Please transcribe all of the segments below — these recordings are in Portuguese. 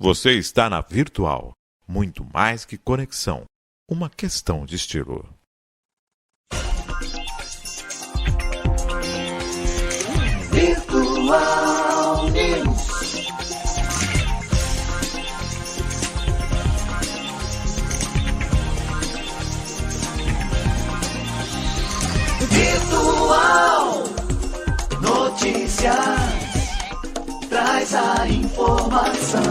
Você está na Virtual. Muito mais que conexão. Uma questão de estilo. Virtual News. Virtual Notícias. Traz a informação.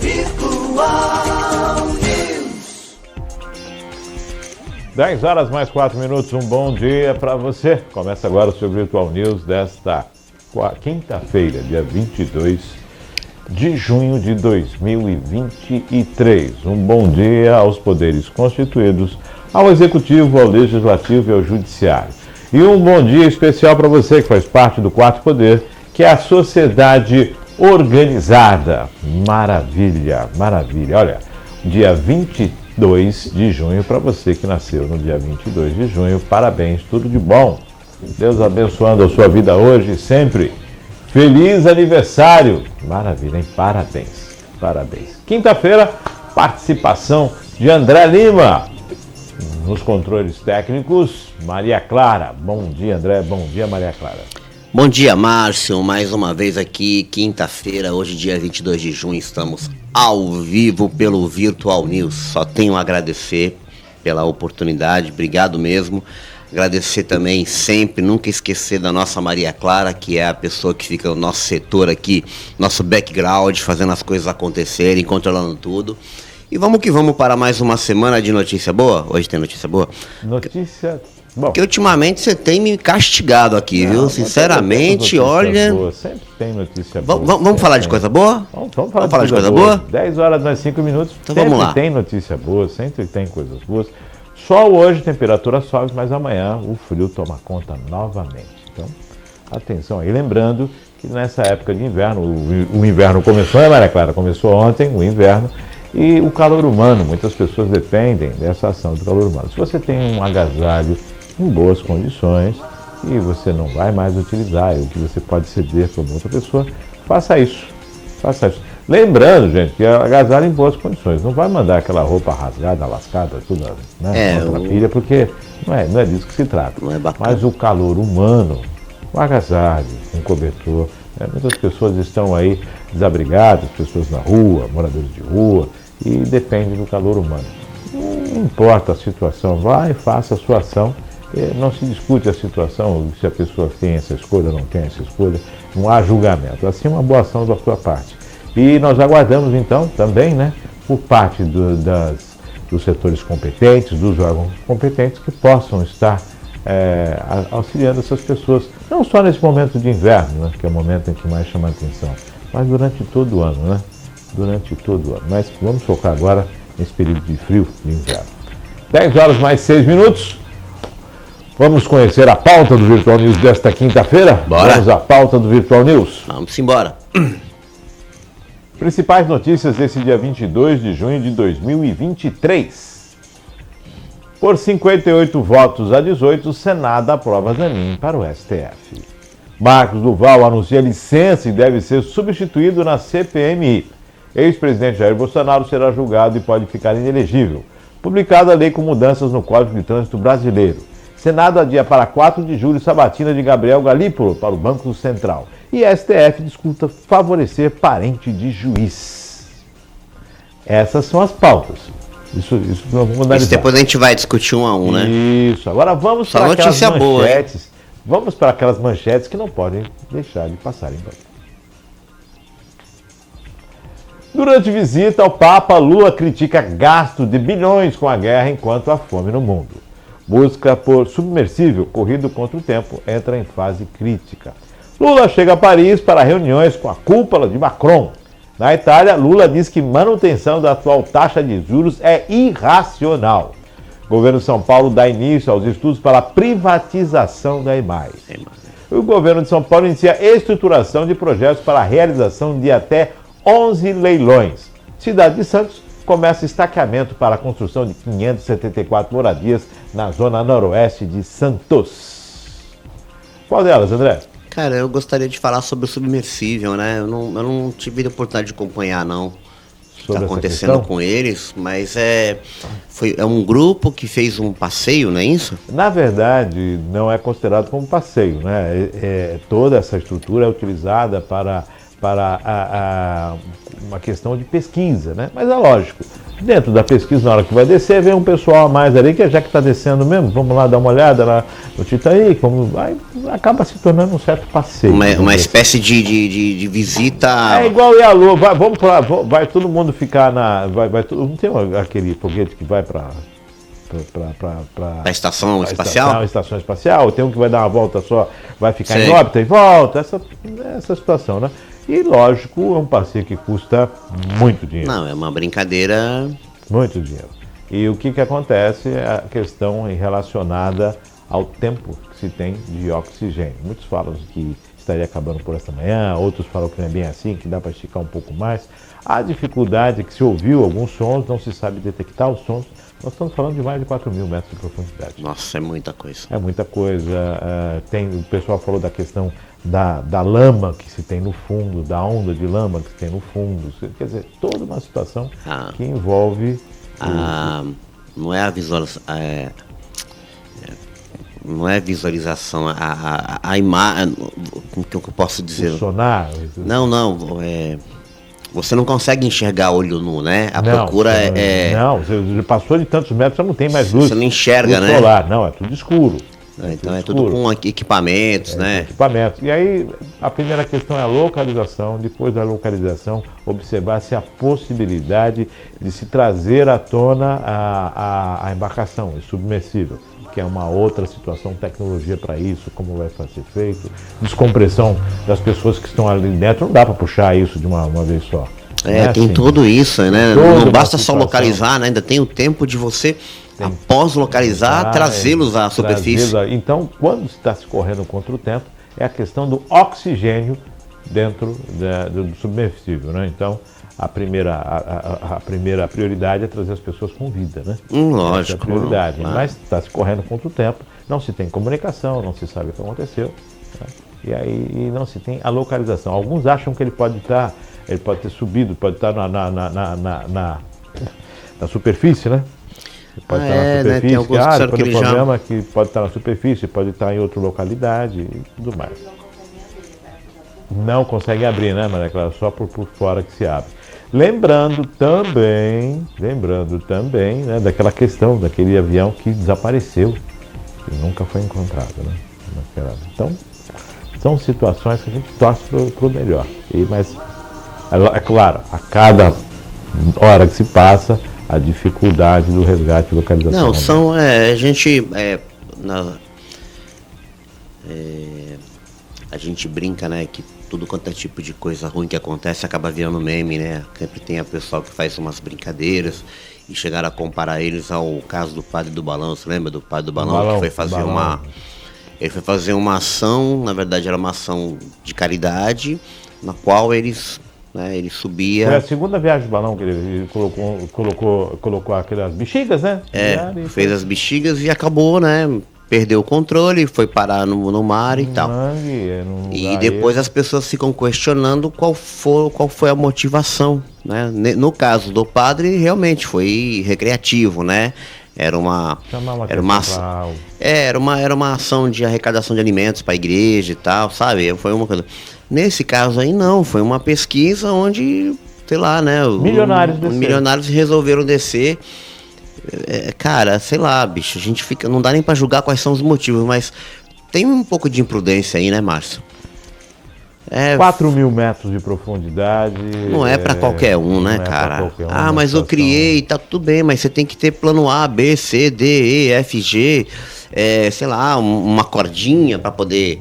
Virtual News. 10 horas mais 4 minutos, um bom dia para você. Começa agora o seu Virtual News desta quinta-feira, dia 22 de junho de 2023. Um bom dia aos poderes constituídos, ao Executivo, ao Legislativo e ao Judiciário. E um bom dia especial para você que faz parte do quarto poder, que é a sociedade organizada. Maravilha, maravilha. Olha, dia 22 de junho para você que nasceu no dia 22 de junho. Parabéns, tudo de bom. Deus abençoando a sua vida hoje e sempre. Feliz aniversário. Maravilha, hein? Parabéns, parabéns. Quinta-feira, participação de André Lima. Nos controles técnicos, Maria Clara. Bom dia, André. Bom dia, Maria Clara. Bom dia, Márcio, mais uma vez aqui, quinta-feira, hoje dia 22 de junho, estamos ao vivo pelo Virtual News. Só tenho a agradecer pela oportunidade, obrigado mesmo. Agradecer também sempre, nunca esquecer da nossa Maria Clara, que é a pessoa que fica no nosso setor aqui, nosso background, fazendo as coisas acontecerem, controlando tudo. E vamos que vamos para mais uma semana de notícia boa. Hoje tem notícia boa? Notícia... Bom, porque ultimamente você tem me castigado aqui, viu? Sinceramente, olha... Boa. Sempre tem notícia boa. Vamos falar de coisa boa? Vamos falar de coisa boa? 10 horas mais 5 minutos. Então vamos lá. Sempre tem notícia boa, sempre tem coisas boas. Sol hoje, temperatura sobe, mas amanhã o frio toma conta novamente. Então, atenção aí. Lembrando que nessa época de inverno, o inverno começou, né, Maria Clara? Começou ontem o inverno. E o calor humano, muitas pessoas dependem dessa ação do calor humano. Se você tem um agasalho em boas condições e você não vai mais utilizar, o que você pode ceder para uma outra pessoa, faça isso. Faça isso. Lembrando, gente, que agasalho em boas condições. Não vai mandar aquela roupa rasgada, lascada, tudo, né? Contra a pilha, porque não é disso que se trata. Não é bacana. Mas o calor humano, o agasalho, um cobertor. Muitas pessoas estão aí desabrigadas, pessoas na rua, moradores de rua, e depende do calor humano. Não importa a situação, vai e faça a sua ação. Não se discute a situação, se a pessoa tem essa escolha ou não tem essa escolha, não há julgamento. Assim, uma boa ação da sua parte. E nós aguardamos, então, também, né, por parte dos setores competentes, dos órgãos competentes, que possam estar auxiliando essas pessoas, não só nesse momento de inverno, né, que é o momento em que mais chama a atenção, mas durante todo o ano, né? Durante todo o ano. Mas vamos focar agora nesse período de frio, de inverno. 10 horas mais 6 minutos. Vamos conhecer a pauta do Virtual News desta quinta-feira? Bora. Vamos à pauta do Virtual News. Vamos embora. Principais notícias desse dia 22 de junho de 2023. Por 58 votos a 18, o Senado aprova Zanin para o STF. Marcos Duval anuncia licença e deve ser substituído na CPMI. Ex-presidente Jair Bolsonaro será julgado e pode ficar inelegível. Publicada a lei com mudanças no Código de Trânsito Brasileiro. Senado adia para 4 de julho sabatina de Gabriel Galípolo para o Banco Central. E STF discuta favorecer parente de juiz. Essas são as pautas. Isso nós vamos analisar. Isso depois a gente vai discutir um a um, né? Isso. Agora vamos Só para aquelas notícia boa, manchetes. Vamos para aquelas manchetes que não podem deixar de passar em branco. Durante visita ao Papa, Lula critica gasto de bilhões com a guerra enquanto há fome no mundo. Busca por submersível corrido contra o tempo entra em fase crítica. Lula chega a Paris para reuniões com a cúpula de Macron. Na Itália, Lula diz que manutenção da atual taxa de juros é irracional. O governo de São Paulo dá início aos estudos para a privatização da EMAI. O governo de São Paulo inicia a estruturação de projetos para a realização de até 11 leilões. Cidade de Santos começa estaqueamento para a construção de 574 moradias na zona noroeste de Santos. Qual delas, André? Cara, eu gostaria de falar sobre o submersível, né? Eu não tive a oportunidade de acompanhar, não, o que está acontecendo com eles, mas é um grupo que fez um passeio, não é isso? Na verdade, não é considerado como passeio, né? Toda essa estrutura é utilizada para uma questão de pesquisa, né? Mas é lógico, dentro da pesquisa, na hora que vai descer, vem um pessoal a mais ali, que já que está descendo mesmo, vamos lá dar uma olhada lá no Titaí, acaba se tornando um certo passeio. Uma espécie de visita... É igual ir à Lua, vamos pra, vai todo mundo ficar não tem aquele foguete que vai para a estação espacial? Estação espacial, tem um que vai dar uma volta só, vai ficar em órbita e volta, essa situação, né? E lógico, é um passeio que custa muito dinheiro. Não, é uma brincadeira. Muito dinheiro. E o que acontece é a questão relacionada ao tempo que se tem de oxigênio. Muitos falam que estaria acabando por esta manhã, outros falam que não é bem assim, que dá para esticar um pouco mais. A dificuldade é que se ouviu alguns sons, não se sabe detectar os sons. Nós estamos falando de mais de 4 mil metros de profundidade. Nossa, é muita coisa. É muita coisa. O pessoal falou da questão da lama que se tem no fundo, da onda de lama que se tem no fundo. Quer dizer, toda uma situação que envolve... Não é a visualização... não é visualização, a imagem... Como que eu posso dizer? O sonar? Não, você não consegue enxergar olho nu, né? Procura Não, você passou de tantos metros, você não tem mais luz. Você não enxerga, luz né? Solar. Não, é tudo escuro. Então é tudo com equipamentos, né? Equipamentos. E aí, a primeira questão é a localização. Depois da localização, observar-se a possibilidade de se trazer à tona a embarcação, o submersível, que é uma outra situação, tecnologia para isso, como vai ser feito, descompressão das pessoas que estão ali dentro, não dá para puxar isso de uma vez só. Tem assim, tudo isso, né? Não basta só localizar, né? Ainda tem o tempo de você, após localizar, trazê-los à superfície. Então, quando está se correndo contra o tempo, é a questão do oxigênio dentro do submersível, né? Então, a primeira prioridade é trazer as pessoas com vida, né? Lógico. Essa é a prioridade. Mas está se correndo contra o tempo, não se tem comunicação, não se sabe o que aconteceu, né? E aí não se tem a localização. Alguns acham que ele pode ter subido, pode estar na superfície, né? Ele pode estar na superfície, né? Tem alguns o problema é que pode estar na superfície, pode estar em outra localidade e tudo mais. Não consegue abrir, né, Maria Clara? Só por fora que se abre. Lembrando também, né, daquela questão, daquele avião que desapareceu e nunca foi encontrado, né? Então, são situações que a gente torce para o melhor. Mas, é claro, a cada hora que se passa, a dificuldade do resgate e localização. Não, a gente brinca, né, que tudo quanto é tipo de coisa ruim que acontece acaba virando meme, né? Sempre tem a pessoa que faz umas brincadeiras e chegaram a comparar eles ao caso do padre do balão. Você lembra do padre do balão que foi fazer ele foi fazer uma ação, na verdade era uma ação de caridade, na qual ele subia... Foi a segunda viagem de balão que ele colocou aquelas bexigas, né? Fez as bexigas e acabou, né? Perdeu o controle, foi parar no mar e tal. E depois as pessoas ficam questionando qual foi a motivação, né? No caso do padre, realmente foi recreativo, né? Era uma ação de arrecadação de alimentos para a igreja e tal, sabe? Foi uma coisa. Nesse caso aí não, foi uma pesquisa onde, sei lá, né? Milionários resolveram descer. Cara, sei lá, bicho, a gente fica, não dá nem para julgar quais são os motivos, mas tem um pouco de imprudência aí, né, Márcio? 4 mil metros de profundidade. Não é para qualquer um, né, cara? Mas eu criei, tá tudo bem, mas você tem que ter plano A, B, C, D, E, F, G, sei lá, uma cordinha para poder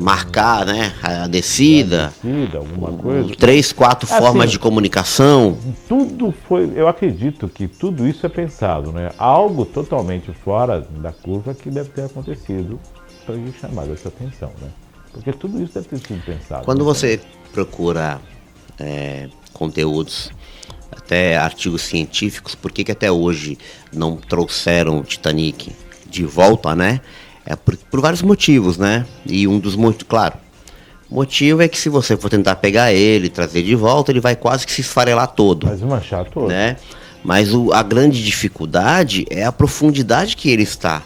marcar, né, a descida, alguma coisa. 3, 4 formas de comunicação. Tudo foi, eu acredito que tudo isso é pensado, né? Algo totalmente fora da curva que deve ter acontecido para a gente chamar essa atenção, né? Porque tudo isso deve ter sido pensado. Quando você procura conteúdos até artigos científicos, por que até hoje não trouxeram o Titanic de volta, né? É por vários motivos, né? E um dos claro, o motivo é que se você for tentar pegar ele, trazer de volta, ele vai quase que se esfarelar todo. Vai desmanchar todo. Né? Mas a grande dificuldade é a profundidade que ele está.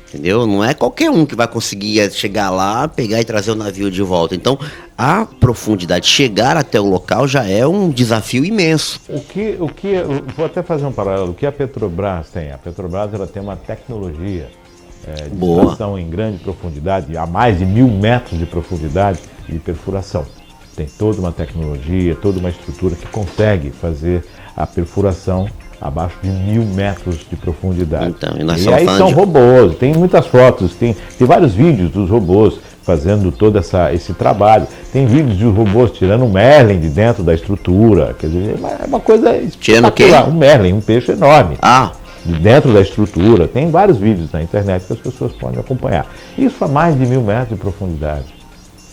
Entendeu? Não é qualquer um que vai conseguir chegar lá, pegar e trazer o navio de volta. Então, a profundidade, chegar até o local já é um desafio imenso. Vou até fazer um paralelo. O que a Petrobras tem? A Petrobras ela tem uma tecnologia de extração em grande profundidade, a mais de 1.000 metros de profundidade de perfuração. Tem toda uma tecnologia, toda uma estrutura que consegue fazer a perfuração abaixo de 1.000 metros de profundidade. Então, e aí são robôs, tem muitas fotos, tem vários vídeos dos robôs fazendo todo esse trabalho. Tem vídeos de robôs tirando um merlin de dentro da estrutura, quer dizer, é uma coisa espetacular. Um merlin, um peixe enorme. De dentro da estrutura. Tem vários vídeos na internet que as pessoas podem acompanhar. Isso a mais de 1.000 metros de profundidade.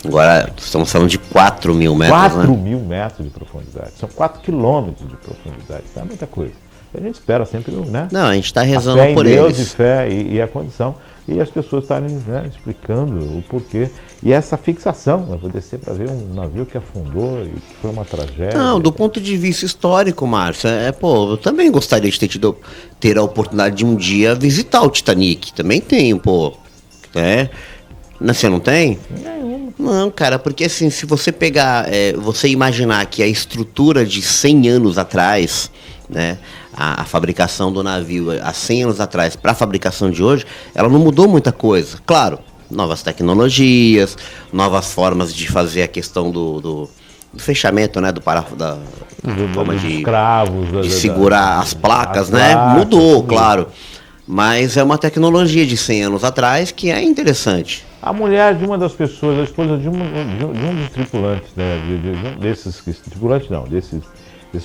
Agora estamos falando de 4.000 metros, 4.000 metros de profundidade. São 4 quilômetros de profundidade. Então é muita coisa. A gente espera sempre, né? Não, a gente está rezando a fé por em Deus, eles. De fé e a condição. E as pessoas estarem, né, explicando o porquê. E essa fixação, eu vou descer para ver um navio que afundou e que foi uma tragédia. Não, do ponto de vista histórico, Márcio, eu também gostaria de ter a oportunidade de um dia visitar o Titanic. Também tenho, né? Você não tem? Não, cara, porque assim, se você pegar, você imaginar que a estrutura de 100 anos atrás, né, a fabricação do navio há 100 anos atrás para a fabricação de hoje, ela não mudou muita coisa. Claro, novas tecnologias, novas formas de fazer a questão do fechamento, né, do forma de cravos, de segurar as placas, né? Mudou, claro. Mas é uma tecnologia de 100 anos atrás que é interessante. A mulher de uma das pessoas, a esposa de um dos tripulantes, né, desses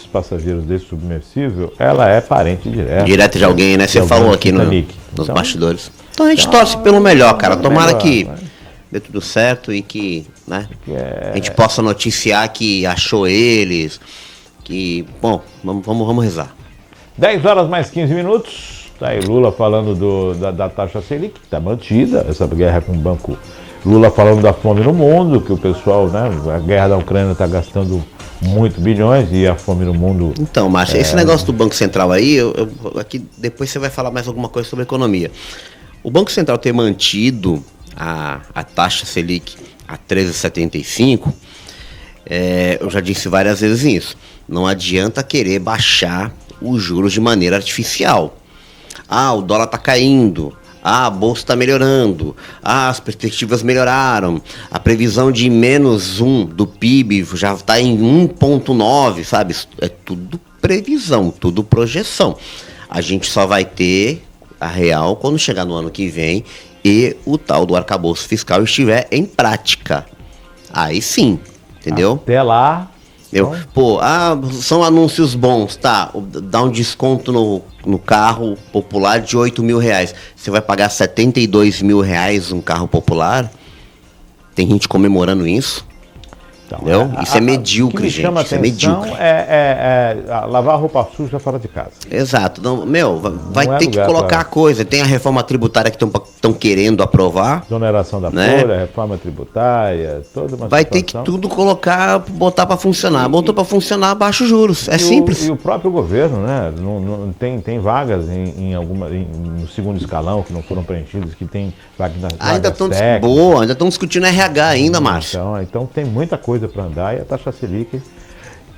passageiros desse submersível, ela é parente direta. Direto de alguém, né? Você falou aqui nos bastidores. Então a gente torce pelo melhor, cara. Tomara que dê tudo certo e que, né, a gente possa noticiar que achou eles, que, bom, vamos rezar. 10 horas mais 15 minutos. Tá aí Lula falando da taxa Selic, que está mantida, essa guerra com o banco. Lula falando da fome no mundo, que o pessoal, né, a guerra da Ucrânia está gastando muito bilhões e a fome no mundo... Então, Márcio, esse negócio do Banco Central aí, aqui depois você vai falar mais alguma coisa sobre economia. O Banco Central ter mantido a taxa Selic a 13,75, eu já disse várias vezes isso, não adianta querer baixar os juros de maneira artificial. O dólar está caindo, a bolsa está melhorando, as perspectivas melhoraram, a previsão de -1 do PIB já está em 1,9, sabe? É tudo previsão, tudo projeção. A gente só vai ter a real quando chegar no ano que vem e o tal do arcabouço fiscal estiver em prática. Aí sim, entendeu? Até lá... São anúncios bons, tá? Dá um desconto no carro popular de R$8.000. Você vai pagar R$72.000 um carro popular? Tem gente comemorando isso? Então, entendeu? Isso é medíocre, gente. Isso é medíocre. Lavar roupa suja fora de casa. Exato. Vai ter que colocar coisa. Tem a reforma tributária que estão querendo aprovar. Exoneração da folha, reforma tributária, toda uma vai ter que tudo botar para funcionar. Botou para funcionar, baixa os juros. É simples. E o próprio governo, né? Não tem vagas no segundo escalão que não foram preenchidas, que tem vagas ainda estão discutindo RH ainda, Márcio. Então tem muita coisa para andar e a taxa Selic,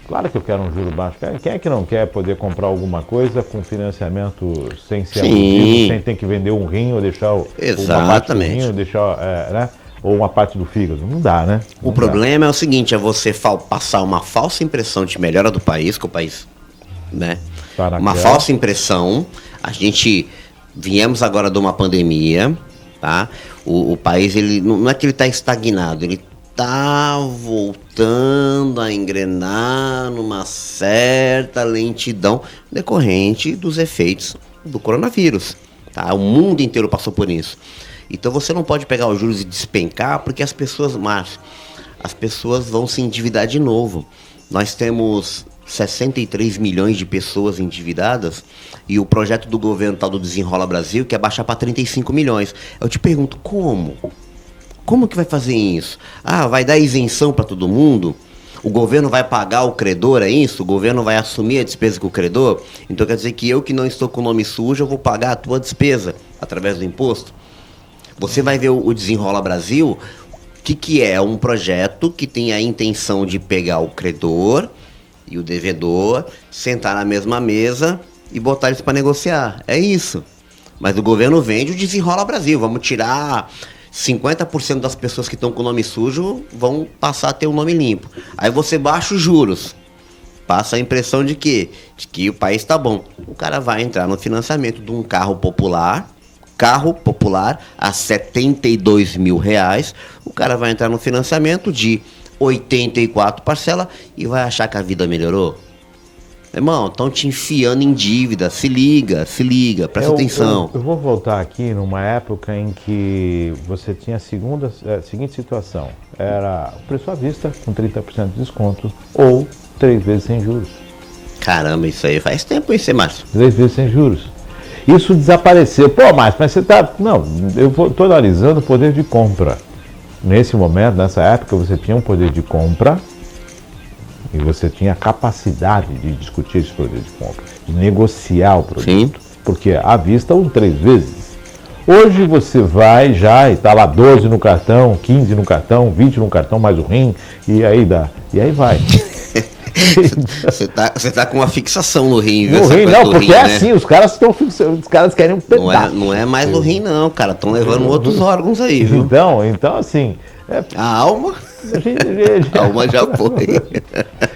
claro que eu quero um juro baixo. Quem é que não quer poder comprar alguma coisa com financiamento sem ser abusivo, sem ter que vender um rim ou deixar uma parte do rim ou deixar, né? Ou uma parte do fígado? Não dá, né? O problema é o seguinte, é você passar uma falsa impressão de melhora do país, que o país, né? Uma falsa impressão. A gente viemos agora de uma pandemia, tá? O país, ele não é que ele está estagnado, ele está voltando a engrenar numa certa lentidão decorrente dos efeitos do coronavírus. Tá? O mundo inteiro passou por isso. Então você não pode pegar os juros e despencar, porque as pessoas, Márcio, vão se endividar de novo. Nós temos 63 milhões de pessoas endividadas e o projeto do governo tal do Desenrola Brasil quer baixar para 35 milhões. Eu te pergunto, como? Como que vai fazer isso? Ah, vai dar isenção para todo mundo? O governo vai pagar o credor, é isso? O governo vai assumir a despesa com o credor? Então quer dizer que eu que não estou com o nome sujo, eu vou pagar a tua despesa através do imposto? Você vai ver o Desenrola Brasil, que é um projeto que tem a intenção de pegar o credor e o devedor, sentar na mesma mesa e botar eles para negociar. É isso. Mas o governo vende o Desenrola Brasil. Vamos tirar 50% das pessoas que estão com o nome sujo, vão passar a ter o nome limpo. Aí você baixa os juros. Passa a impressão de que o país está bom. O cara vai entrar no financiamento de um carro popular a 72 mil reais. O cara vai entrar no financiamento de 84 parcelas e vai achar que a vida melhorou. Irmão, estão te enfiando em dívida. Se liga, presta atenção. Eu vou voltar aqui numa época em que você tinha a seguinte situação. Era o preço à vista com 30% de desconto ou 3 vezes sem juros. Caramba, isso aí faz tempo isso, Márcio. 3 vezes sem juros. Isso desapareceu. Pô, Márcio, mas você tá... Não, eu estou analisando o poder de compra. Nesse momento, nessa época, você tinha um poder de compra e você tinha a capacidade de discutir esse poder de compra, de negociar o produto. Sim. Porque à vista, 3 vezes. Hoje você vai já e está lá 12 no cartão, 15 no cartão, 20 no cartão, mais o rim, e aí vai. Você tá com uma fixação no rim, viu? No rim não, porque rim, é assim, né? os caras querem um pedaço. Não é mais no rim não, cara, estão levando outros órgãos aí, viu? Então assim... A alma? A alma já foi.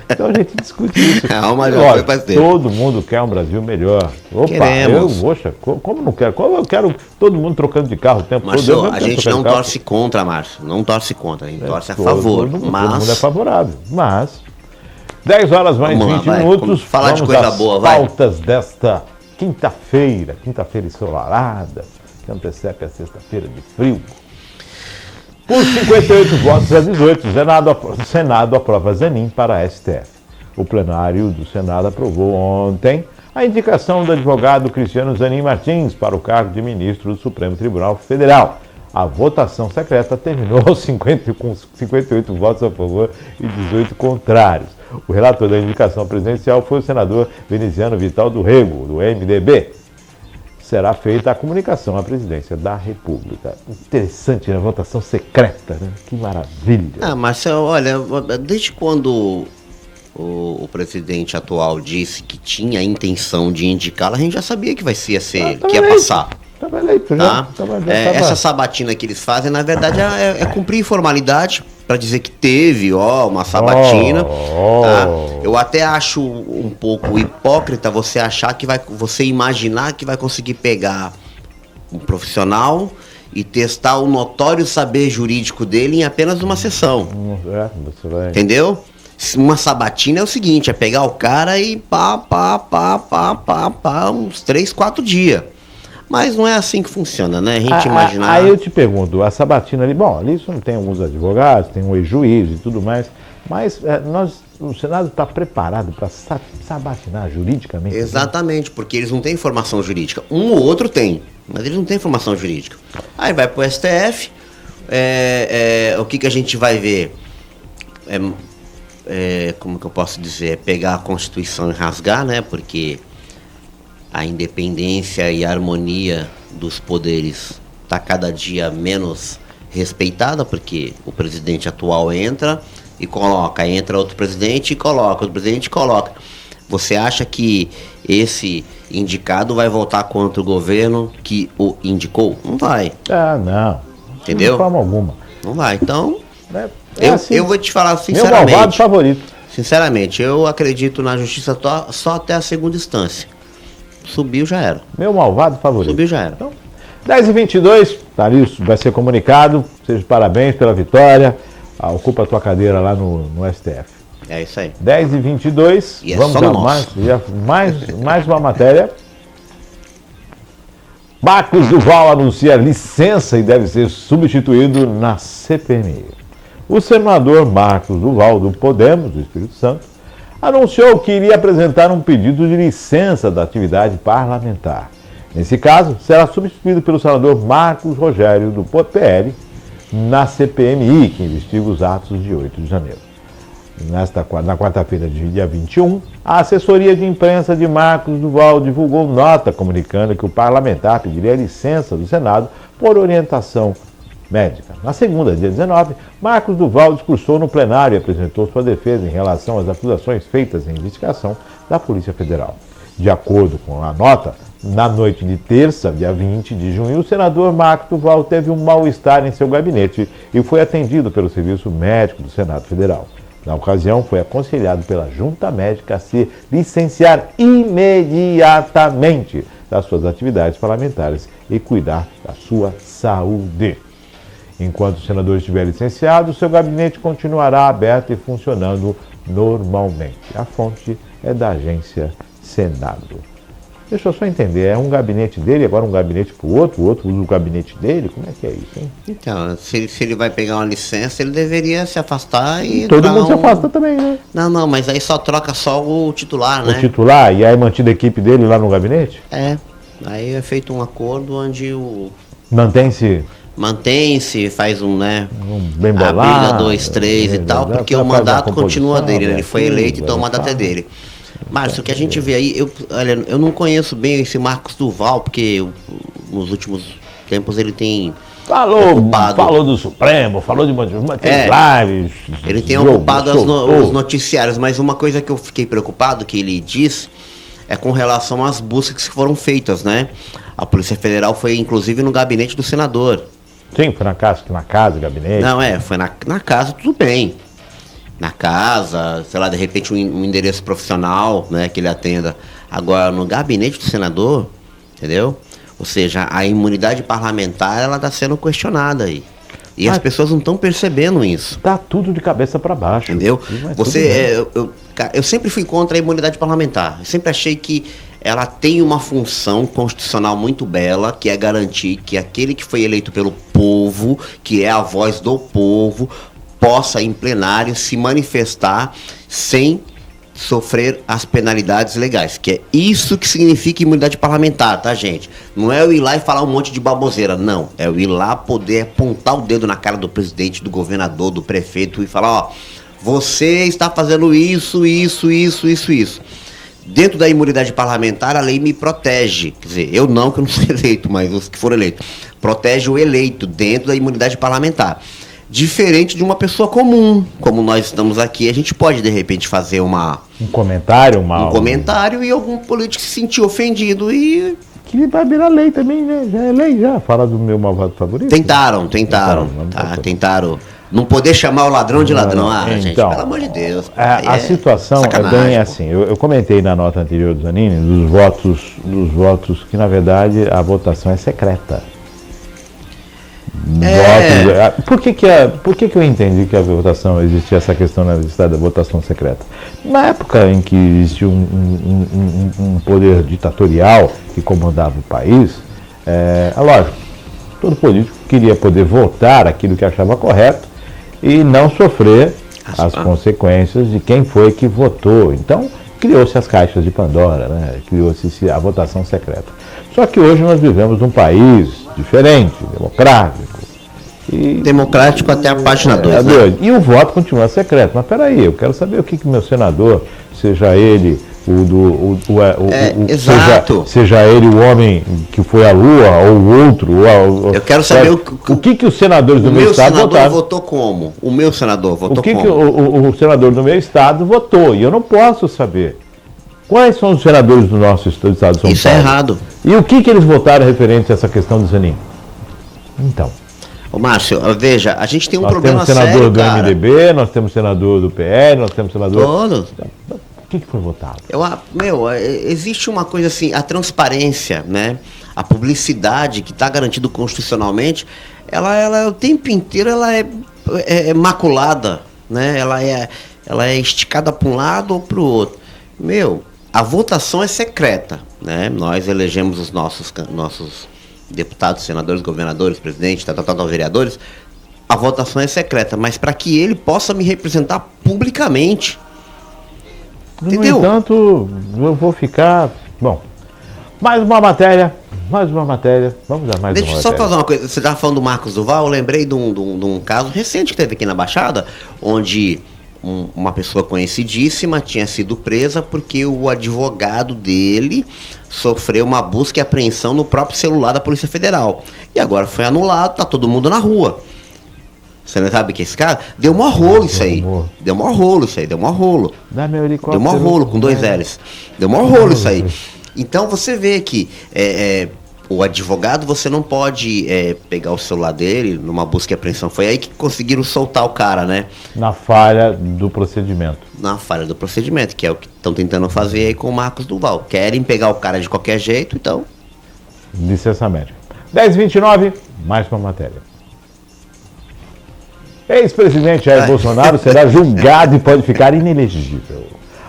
Então a gente discute isso. A alma já foi faz tempo. Todo mundo quer um Brasil melhor. Opa, queremos. Como não quero? Como eu quero todo mundo trocando de carro o tempo todo? A gente não torce contra, Márcio. Não torce contra, a gente torce a favor. Todo mundo é favorável. Mas, 10 horas mais 20 minutos. Falar de coisa boa, vai. Pautas desta quinta-feira ensolarada, que antecede a sexta-feira de frio. Por 58 votos a 18, o Senado aprova Zanin para a STF. O plenário do Senado aprovou ontem a indicação do advogado Cristiano Zanin Martins para o cargo de ministro do Supremo Tribunal Federal. A votação secreta terminou com 58 votos a favor e 18 contrários. O relator da indicação presidencial foi o senador Veneziano Vital do Rego, do MDB. Será feita a comunicação à presidência da República. Interessante, né? Votação secreta, né? Que maravilha. Marcelo, olha, desde quando o presidente atual disse que tinha a intenção de indicá-la, a gente já sabia que que ia passar. Estava eleito já. Essa sabatina que eles fazem, na verdade, é cumprir formalidade para dizer que teve uma sabatina. Tá? Eu até acho um pouco hipócrita você achar que você imaginar que vai conseguir pegar um profissional e testar o notório saber jurídico dele em apenas uma sessão. Entendeu? Uma sabatina é o seguinte, é pegar o cara e uns 3, 4 dias. Mas não é assim que funciona, né? A gente imaginar... Aí eu te pergunto, a sabatina ali, ali isso não tem alguns advogados, tem um ex-juiz e tudo mais, mas o Senado está preparado para sabatinar juridicamente? Exatamente, porque eles não têm formação jurídica. Um ou outro tem, mas eles não têm formação jurídica. Aí vai para o STF, o que a gente vai ver? Como que eu posso dizer? É pegar a Constituição e rasgar, né? Porque a independência e a harmonia dos poderes está cada dia menos respeitada, porque o presidente atual entra outro presidente e coloca, outro presidente coloca. Você acha que esse indicado vai votar contra o governo que o indicou? Não vai. Não. Entendeu? De forma alguma. Não vai. Então, assim, eu vou te falar sinceramente. Meu malvado favorito. Sinceramente, eu acredito na justiça só até a segunda instância. Subiu, já era. Meu malvado favorito. Subiu, já era. Então, 10h22, tá isso, vai ser comunicado. Seja parabéns pela vitória. Ocupa a tua cadeira lá no STF. É isso aí. 10h22, vamos a mais uma matéria. Marcos Duval anuncia licença e deve ser substituído na CPMI. O senador Marcos Duval, do Podemos, do Espírito Santo, anunciou que iria apresentar um pedido de licença da atividade parlamentar. Nesse caso, será substituído pelo senador Marcos Rogério, do PL, na CPMI, que investiga os atos de 8 de janeiro. Na quarta-feira, dia 21, a assessoria de imprensa de Marcos Duval divulgou nota comunicando que o parlamentar pediria licença do Senado por orientação médica. Na segunda, dia 19, Marcos Duval discursou no plenário e apresentou sua defesa em relação às acusações feitas em investigação da Polícia Federal. De acordo com a nota, na noite de terça, dia 20 de junho, o senador Marcos Duval teve um mal-estar em seu gabinete e foi atendido pelo Serviço Médico do Senado Federal. Na ocasião, foi aconselhado pela Junta Médica a se licenciar imediatamente das suas atividades parlamentares e cuidar da sua saúde. Enquanto o senador estiver licenciado, seu gabinete continuará aberto e funcionando normalmente. A fonte é da agência Senado. Deixa eu só entender, é um gabinete dele, agora um gabinete para o outro usa o gabinete dele? Como é que é isso, hein? Então, se ele vai pegar uma licença, ele deveria se afastar e... Todo mundo se afasta também, né? Não, mas aí só troca só o titular, né? O titular, e aí mantida a equipe dele lá no gabinete? É, aí é feito um acordo onde o... Mantém-se, faz um, né? Bem bolado. A briga 2, 3 e tal, porque o mandato continua dele, né? Ele foi eleito, então o mandato é dele. Márcio, o que a gente vê aí, eu não conheço bem esse Marcos Duval, porque nos últimos tempos ele tem falou do Supremo, falou de lives. Ele tem ocupado os noticiários, mas uma coisa que eu fiquei preocupado, que ele diz, é com relação às buscas que foram feitas, né? A Polícia Federal foi inclusive no gabinete do senador. Sim, foi na casa, gabinete. Não, foi na casa, tudo bem. Na casa, sei lá, de repente um endereço profissional, né, que ele atenda. Agora, no gabinete do senador, entendeu? Ou seja, a imunidade parlamentar, ela está sendo questionada aí. E as pessoas não estão percebendo isso. Tá tudo de cabeça para baixo. Entendeu? Eu sempre fui contra a imunidade parlamentar. Eu sempre achei que ela tem uma função constitucional muito bela, que é garantir que aquele que foi eleito pelo povo, que é a voz do povo, possa em plenário se manifestar sem sofrer as penalidades legais, que é isso que significa imunidade parlamentar, tá, gente? Não é eu ir lá e falar um monte de baboseira, não. É eu ir lá poder apontar o dedo na cara do presidente, do governador, do prefeito e falar, ó, você está fazendo isso. Dentro da imunidade parlamentar, a lei me protege. Quer dizer, eu não, que eu não sou eleito, mas os que foram eleitos. Protege o eleito dentro da imunidade parlamentar. Diferente de uma pessoa comum, como nós estamos aqui, a gente pode de repente fazer um comentário e algum político se sentir ofendido e que vai virar lei também, né? Já é lei já. Fala do meu malvado favorito. Tentaram. Não poder chamar o ladrão de ladrão. Então, gente, pelo amor de Deus. A situação sacanagem, é bem assim. Eu comentei na nota anterior do Zanini dos votos que na verdade a votação é secreta. Por que eu entendi que a votação existia essa questão na lista da votação secreta? Na época em que existia um poder ditatorial que comandava o país, lógico, todo político queria poder votar aquilo que achava correto e não sofrer as consequências de quem foi que votou. Então, criou-se as caixas de Pandora, né? Criou-se a votação secreta. Só que hoje nós vivemos num país diferente, democrático. Democrático até a página 2. Né? E o voto continua secreto. Mas peraí, eu quero saber o que meu senador, seja ele seja ele o homem que foi à Lua ou o outro. Eu quero saber o que os senadores do meu estado votaram. O meu senador votou como? O meu senador votou como? O senador do meu estado votou. E eu não posso saber. Quais são os senadores do nosso estado de São Paulo? Isso é errado. E o que eles votaram referente a essa questão do Zanin? Então. Ô Márcio, veja, a gente tem um problema sério, Nós temos senador do MDB, nós temos senador do PL, nós temos senador... Todos. O que foi votado? Existe uma coisa assim, a transparência, né? A publicidade que está garantida constitucionalmente, ela o tempo inteiro ela é maculada, né? Ela é esticada para um lado ou para o outro. A votação é secreta, né? Nós elegemos os nossos deputados, senadores, governadores, presidentes, vereadores. A votação é secreta, mas para que ele possa me representar publicamente. Entendeu? No entanto, eu vou ficar... Bom, mais uma matéria. Vamos a mais Deixa uma eu só matéria. fazer uma coisa. Você estava falando do Marcos Duval, eu lembrei de um caso recente que teve aqui na Baixada, onde uma pessoa conhecidíssima tinha sido presa porque o advogado dele sofreu uma busca e apreensão no próprio celular da Polícia Federal. E agora foi anulado, tá todo mundo na rua. Você não sabe que esse cara? Deu mó rolo isso aí. Deu mó rolo isso aí, deu mó rolo. Dá meu helicóptero. Deu mó rolo com 2 L's. Deu mó rolo isso aí. Então você vê que o advogado, você não pode pegar o celular dele numa busca e apreensão. Foi aí que conseguiram soltar o cara, né? Na falha do procedimento. Na falha do procedimento, que é o que estão tentando fazer aí com o Marcos Duval. Querem pegar o cara de qualquer jeito, então... Licença médica. 10h29, mais uma matéria. Ex-presidente Jair Bolsonaro será julgado e pode ficar inelegível.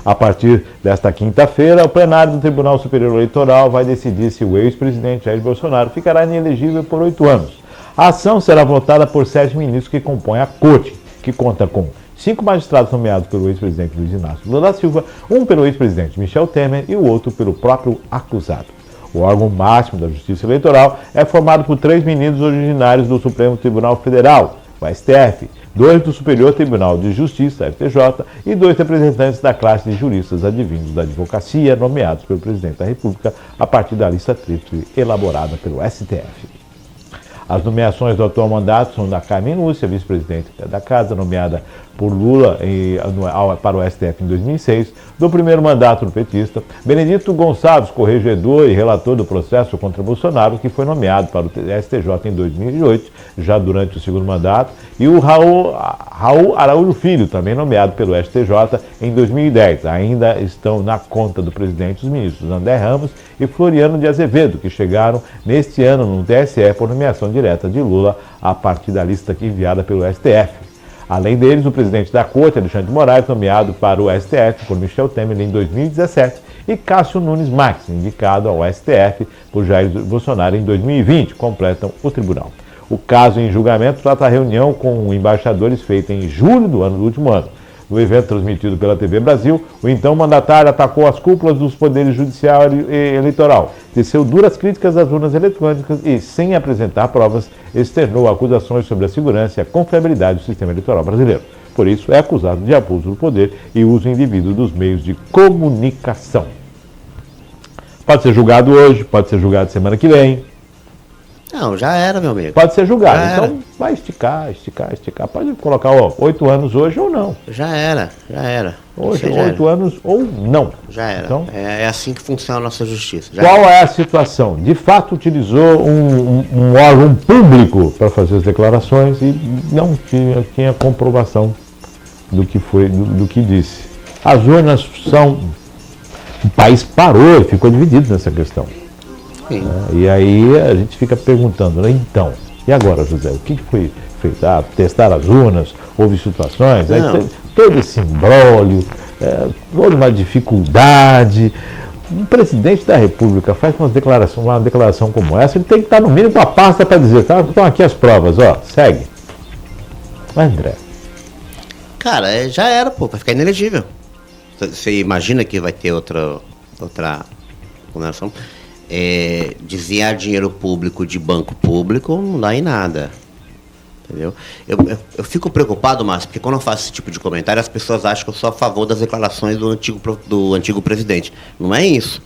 A partir desta quinta-feira, o plenário do Tribunal Superior Eleitoral vai decidir se o ex-presidente Jair Bolsonaro ficará inelegível por 8 anos. A ação será votada por 7 ministros que compõem a corte, que conta com 5 magistrados nomeados pelo ex-presidente Luiz Inácio Lula da Silva, um pelo ex-presidente Michel Temer e o outro pelo próprio acusado. O órgão máximo da Justiça Eleitoral é formado por 3 ministros originários do Supremo Tribunal Federal, o STF, 2 do Superior Tribunal de Justiça, STJ, e 2 representantes da classe de juristas advindos da advocacia, nomeados pelo presidente da República a partir da lista tríplice elaborada pelo STF. As nomeações do atual mandato são da Carmen Lúcia, vice-presidente da Casa, nomeada por Lula para o STF em 2006, do primeiro mandato do petista, Benedito Gonçalves, corregedor e relator do processo contra Bolsonaro, que foi nomeado para o STJ em 2008, já durante o segundo mandato, e o Raul Araújo Filho, também nomeado pelo STJ em 2010. Ainda estão na conta do presidente os ministros André Ramos e Floriano de Azevedo, que chegaram neste ano no TSE por nomeação direta de Lula a partir da lista enviada pelo STF. Além deles, o presidente da Corte, Alexandre de Moraes, nomeado para o STF por Michel Temer em 2017, e Cássio Nunes Marques, indicado ao STF por Jair Bolsonaro em 2020, completam o tribunal. O caso em julgamento trata a reunião com embaixadores feita em julho do último ano. No evento transmitido pela TV Brasil, o então mandatário atacou as cúpulas dos poderes judicial e eleitoral, teceu duras críticas às urnas eletrônicas e, sem apresentar provas, externou acusações sobre a segurança e a confiabilidade do sistema eleitoral brasileiro. Por isso, é acusado de abuso do poder e uso indevido dos meios de comunicação. Pode ser julgado hoje, pode ser julgado semana que vem. Não, já era, meu amigo. Pode ser julgado. Já então era. vai esticar. Pode colocar 8 anos hoje ou não. Já era. Hoje, Isso aí já 8 anos ou não. Já era. Então, É assim que funciona a nossa justiça. Já qual era. é a situação? De fato, utilizou um órgão público para fazer as declarações e não tinha comprovação do que foi, do que disse. As urnas são... O país parou e ficou dividido nessa questão. Sim. E aí a gente fica perguntando, né? Então, e agora, José, o que foi feito? Testar as urnas, houve situações, aí teve todo esse imbróglio, toda uma dificuldade. Um presidente da República faz uma declaração como essa, ele tem que estar no mínimo com a pasta para dizer, tá, estão aqui as provas, ó, segue. Mas, André, Cara, já era, pô, vai ficar inelegível. Você imagina que vai ter outra condenação? Desviar dinheiro público de banco público não dá em nada. Entendeu? Eu fico preocupado, Márcio, porque quando eu faço esse tipo de comentário, as pessoas acham que eu sou a favor das declarações do antigo presidente. Não é isso.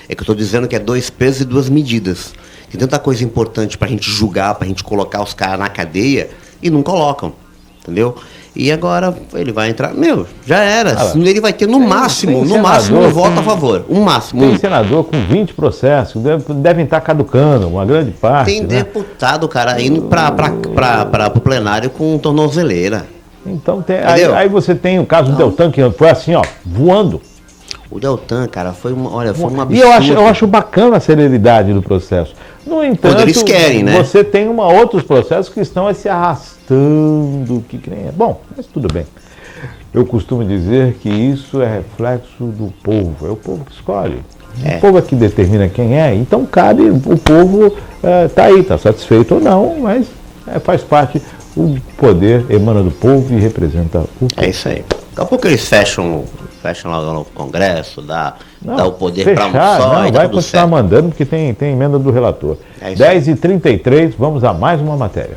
É que eu estou dizendo que é 2 pesos e 2 medidas. Tem tanta coisa importante para a gente julgar, para a gente colocar os caras na cadeia e não colocam. Entendeu? E agora ele vai entrar. Já era. Ele vai ter no máximo um voto a favor. Um máximo. Tem senador com 20 processos, devem estar caducando, uma grande parte. Tem né? deputado, cara, indo para o plenário com tornozeleira. Então, aí você tem o caso do Deltan, que foi assim, ó, voando. O Deltan, cara, foi um absurdo. E eu acho bacana a celeridade do processo. No entanto, Quando eles querem, né? Você tem outros processos que estão se arrastando, que nem é. Bom, mas tudo bem. Eu costumo dizer que isso é reflexo do povo. É o povo que escolhe. O povo é que determina quem é. Então cabe, o povo está aí, está satisfeito ou não, mas faz parte. O poder emana do povo e representa o povo. É isso aí. Daqui a pouco eles fecham fecha lá no Congresso, dá o poder para um fechar, só não, e vai tudo continuar certo. mandando porque tem emenda do relator. É isso aí. 10h33, vamos a mais uma matéria.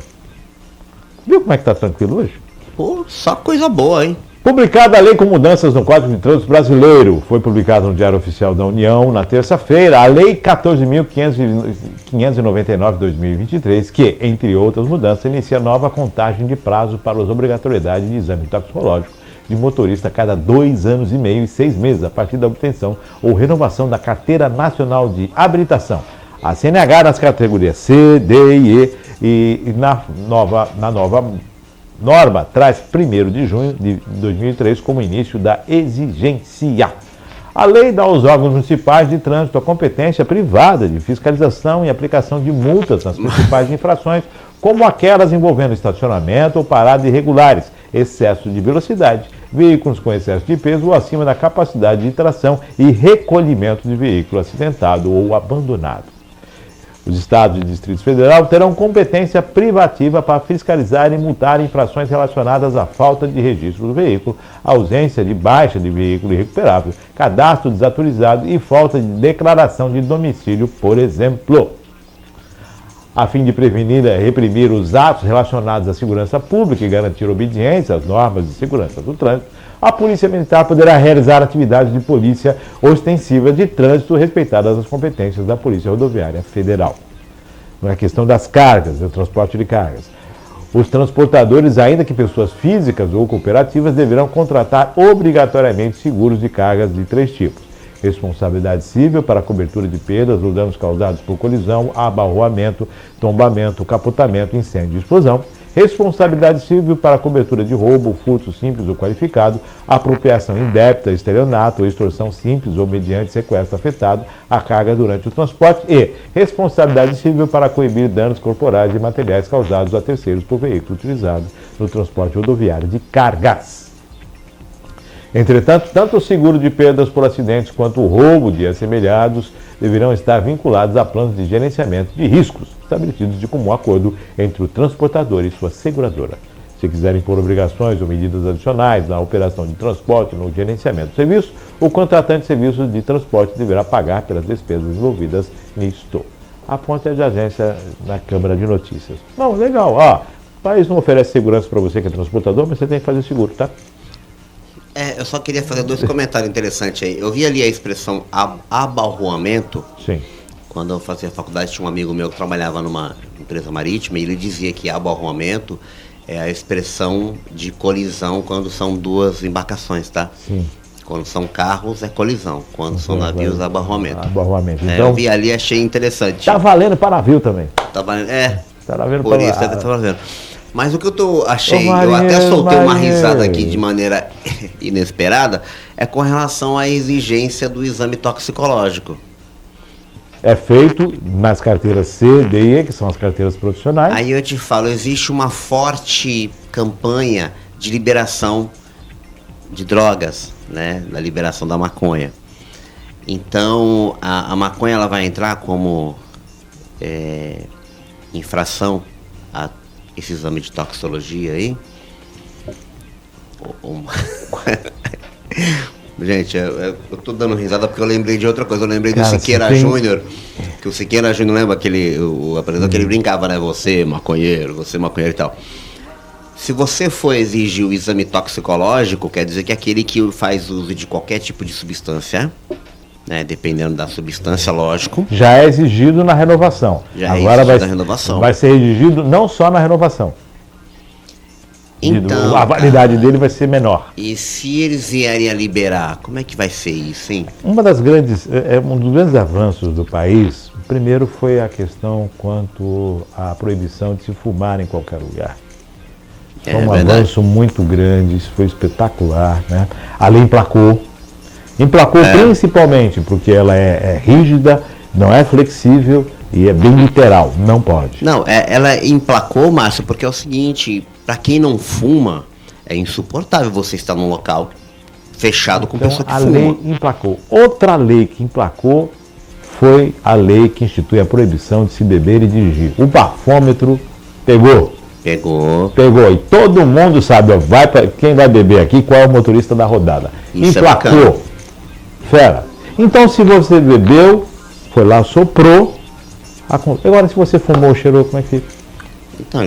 Viu como é que tá tranquilo hoje? Pô, só coisa boa, hein? Publicada a lei com mudanças no Código de Trânsito Brasileiro. Foi publicado no Diário Oficial da União na terça-feira a Lei 14.599/2023, que, entre outras mudanças, inicia nova contagem de prazo para as obrigatoriedades de exame toxicológico de motorista a cada 2 anos e meio e 6 meses, a partir da obtenção ou renovação da Carteira Nacional de Habilitação, a CNH, nas categorias C, D e E, e na nova norma traz 1º de junho de 2003 como início da exigência. A lei dá aos órgãos municipais de trânsito a competência privada de fiscalização e aplicação de multas nas principais infrações, como aquelas envolvendo estacionamento ou paradas irregulares, excesso de velocidade, veículos com excesso de peso ou acima da capacidade de tração e recolhimento de veículo acidentado ou abandonado. Os estados e distritos federais terão competência privativa para fiscalizar e multar infrações relacionadas à falta de registro do veículo, ausência de baixa de veículo irrecuperável, cadastro desatualizado e falta de declaração de domicílio, por exemplo. A fim de prevenir e reprimir os atos relacionados à segurança pública e garantir obediência às normas de segurança do trânsito, a Polícia Militar poderá realizar atividades de polícia ostensiva de trânsito respeitadas as competências da Polícia Rodoviária Federal. Na questão das cargas, do transporte de cargas, os transportadores, ainda que pessoas físicas ou cooperativas, deverão contratar obrigatoriamente seguros de cargas de 3 tipos: responsabilidade civil para cobertura de perdas ou danos causados por colisão, abarroamento, tombamento, capotamento, incêndio e explosão; responsabilidade civil para cobertura de roubo, furto simples ou qualificado, apropriação indébita, estelionato ou extorsão simples ou mediante sequestro afetado a carga durante o transporte; e responsabilidade civil para coibir danos corporais e materiais causados a terceiros por veículo utilizado no transporte rodoviário de cargas. Entretanto, tanto o seguro de perdas por acidentes quanto o roubo de assemelhados deverão estar vinculados a planos de gerenciamento de riscos estabelecidos de comum acordo entre o transportador e sua seguradora. Se quiserem impor obrigações ou medidas adicionais na operação de transporte e no gerenciamento do serviço, o contratante de serviços de transporte deverá pagar pelas despesas envolvidas nisto. A fonte é de agência na Câmara de Notícias. Não, legal. O país não oferece segurança para você que é transportador, mas você tem que fazer seguro, tá? Eu só queria fazer 2 comentários interessantes aí. Eu vi ali a expressão abarroamento. Sim. Quando eu fazia faculdade, tinha um amigo meu que trabalhava numa empresa marítima e ele dizia que abarroamento é a expressão de colisão quando são 2 embarcações, tá? Sim. Quando são carros é colisão, quando são navios abarroamento. Abarroamento. Então, Então, eu vi ali e achei interessante. tá valendo para navio também. Tá valendo, Tá valendo por para isso tá valendo. Mas o que eu achei, eu até soltei uma risada aqui de maneira inesperada, é com relação à exigência do exame toxicológico. É feito nas carteiras C, D e E, que são as carteiras profissionais. Aí eu te falo, existe uma forte campanha de liberação de drogas, né, da liberação da maconha. Então, a maconha ela vai entrar como infração a esse exame de toxicologia aí. Gente, eu tô dando risada porque eu lembrei de outra coisa. Eu lembrei do Siqueira Júnior, que o Siqueira Júnior, lembra o apresentador que ele brincava, né? Você maconheiro e tal. Se você for exigir o exame toxicológico, quer dizer que aquele que faz uso de qualquer tipo de substância, né, dependendo da substância, lógico. Já é exigido na renovação. Agora vai, na renovação. Vai ser exigido não só na renovação. Então, a validade dele vai ser menor. E se eles vierem a liberar, como é que vai ser isso, hein? Um dos grandes avanços do país, primeiro foi a questão quanto à proibição de se fumar em qualquer lugar. Foi um avanço muito grande, isso foi espetacular, né? A lei emplacou principalmente porque ela é rígida, não é flexível e é bem literal, não pode. Não, ela emplacou, Márcio, porque é o seguinte, para quem não fuma, é insuportável você estar num local fechado com pessoa que fuma. A lei emplacou. Outra lei que emplacou foi a lei que institui a proibição de se beber e dirigir. O bafômetro pegou. Pegou. Pegou. E todo mundo sabe, ó, quem vai beber aqui, qual é o motorista da rodada. Isso Emplacou. Fera. Então, se você bebeu, foi lá, soprou. Agora, se você fumou, cheirou, como é que fica? Então,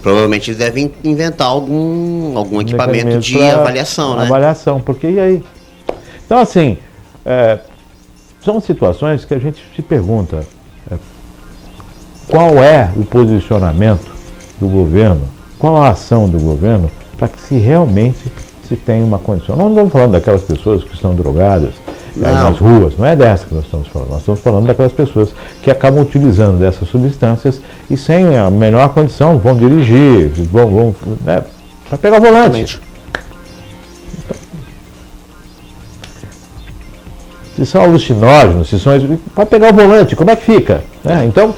provavelmente eles devem inventar algum equipamento de avaliação, né? Avaliação, porque e aí? Então, assim, são situações que a gente se pergunta qual é o posicionamento do governo, qual a ação do governo para que se realmente se tenha uma condição. Nós não estamos falando daquelas pessoas que estão drogadas nas ruas, não é dessa que nós estamos falando. Nós estamos falando daquelas pessoas que acabam utilizando dessas substâncias e sem a menor condição vão dirigir, vão para pegar o volante. Então, se são alucinógenos, se são para pegar o volante, como é que fica? Então,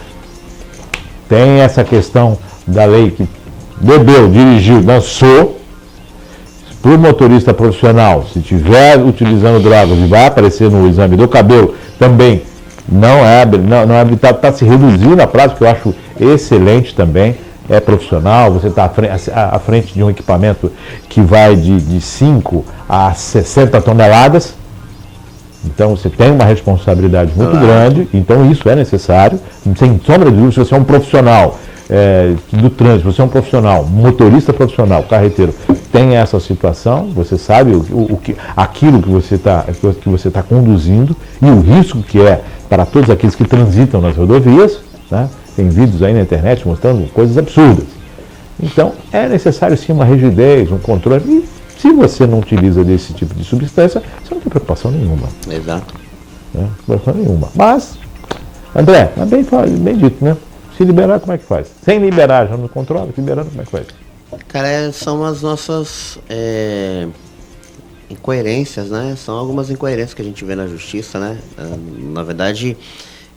tem essa questão da lei que bebeu, dirigiu, dançou. Para o motorista profissional, se estiver utilizando drogas e vai aparecer no exame do cabelo, também não é habilitado, está se reduzindo a prazo, que eu acho excelente também, é profissional, você está à frente de um equipamento que vai de 5 a 60 toneladas, então você tem uma responsabilidade muito grande, então isso é necessário, sem sombra de dúvida, se você é um profissional do trânsito, você é um profissional, motorista profissional, carreteiro, tem essa situação, você sabe aquilo que você está conduzindo e o risco que é para todos aqueles que transitam nas rodovias, né? Tem vídeos aí na internet mostrando coisas absurdas. Então, é necessário sim uma rigidez, um controle, e se você não utiliza desse tipo de substância, você não tem preocupação nenhuma. Exato. Preocupação nenhuma. Mas, André, é bem dito, né? Se liberar, como é que faz? Sem liberar, já não controla, liberando, como é que faz? Cara, são as nossas incoerências, né? São algumas incoerências que a gente vê na justiça, né? Na verdade,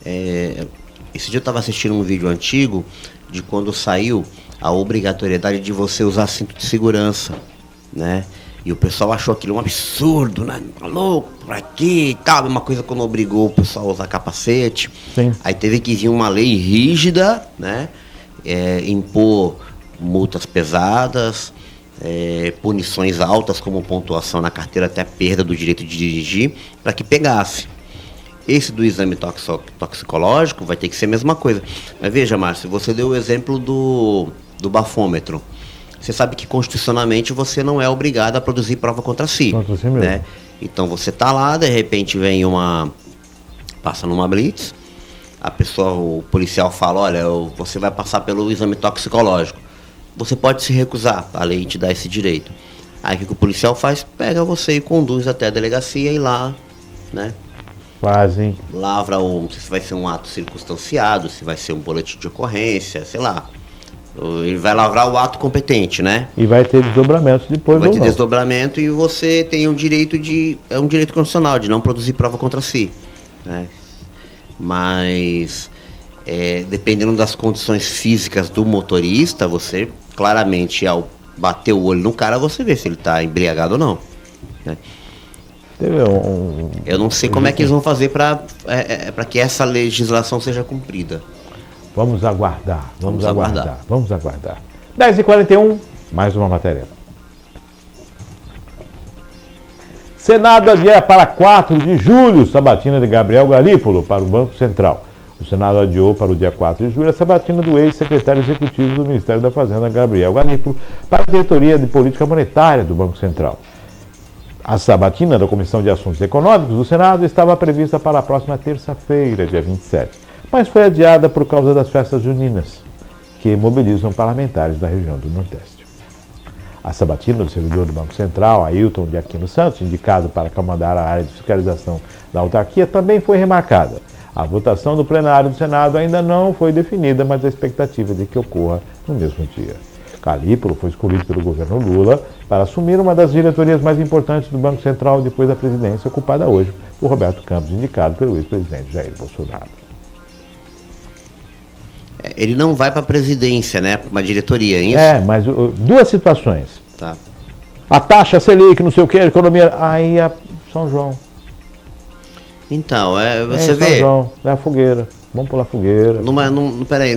esse dia eu estava assistindo um vídeo antigo de quando saiu a obrigatoriedade de você usar cinto de segurança, né? E o pessoal achou aquilo um absurdo, né? Tá louco, por aqui e tal. Uma coisa quando obrigou o pessoal a usar capacete. Sim. Aí teve que vir uma lei rígida, né? Impor multas pesadas, punições altas como pontuação na carteira até perda do direito de dirigir, para que pegasse. Esse do exame toxicológico vai ter que ser a mesma coisa. Mas veja, Márcio, você deu o exemplo do bafômetro. Você sabe que constitucionalmente você não é obrigado a produzir prova contra si. Contra si mesmo. Né? Então você está lá, de repente vem passa numa blitz, o policial fala, olha, você vai passar pelo exame toxicológico. Você pode se recusar, a lei te dá esse direito. Aí o que o policial faz? Pega você e conduz até a delegacia e lá, né? Fazem. Lavra não sei se vai ser um ato circunstanciado, se vai ser um boletim de ocorrência, sei lá. Ele vai lavrar o ato competente, né? E vai ter desdobramentos depois. Vai ter desdobramento e você tem um direito é um direito constitucional de não produzir prova contra si, né? Mas dependendo das condições físicas do motorista, você claramente ao bater o olho no cara, você vê se ele está embriagado ou não, né? Eu não sei como é que eles vão fazer para que essa legislação seja cumprida. Vamos aguardar. 10h41, mais uma matéria. Senado adia para 4 de julho sabatina de Gabriel Galípolo para o Banco Central. O Senado adiou para o dia 4 de julho a sabatina do ex-secretário executivo do Ministério da Fazenda, Gabriel Galípolo, para a diretoria de política monetária do Banco Central. A sabatina da Comissão de Assuntos Econômicos do Senado estava prevista para a próxima terça-feira, dia 27. Mas foi adiada por causa das festas juninas, que mobilizam parlamentares da região do Nordeste. A sabatina do servidor do Banco Central, Ailton de Aquino Santos, indicado para comandar a área de fiscalização da autarquia, também foi remarcada. A votação do plenário do Senado ainda não foi definida, mas a expectativa é de que ocorra no mesmo dia. Galípolo foi escolhido pelo governo Lula para assumir uma das diretorias mais importantes do Banco Central depois da presidência ocupada hoje por Roberto Campos, indicado pelo ex-presidente Jair Bolsonaro. Ele não vai para a presidência, né? Para uma diretoria, é isso? Mas duas situações. Tá. A taxa Selic, não sei o que, a economia. Aí é São João. Então, você vê. São João, é a fogueira. Vamos pular a fogueira. Peraí,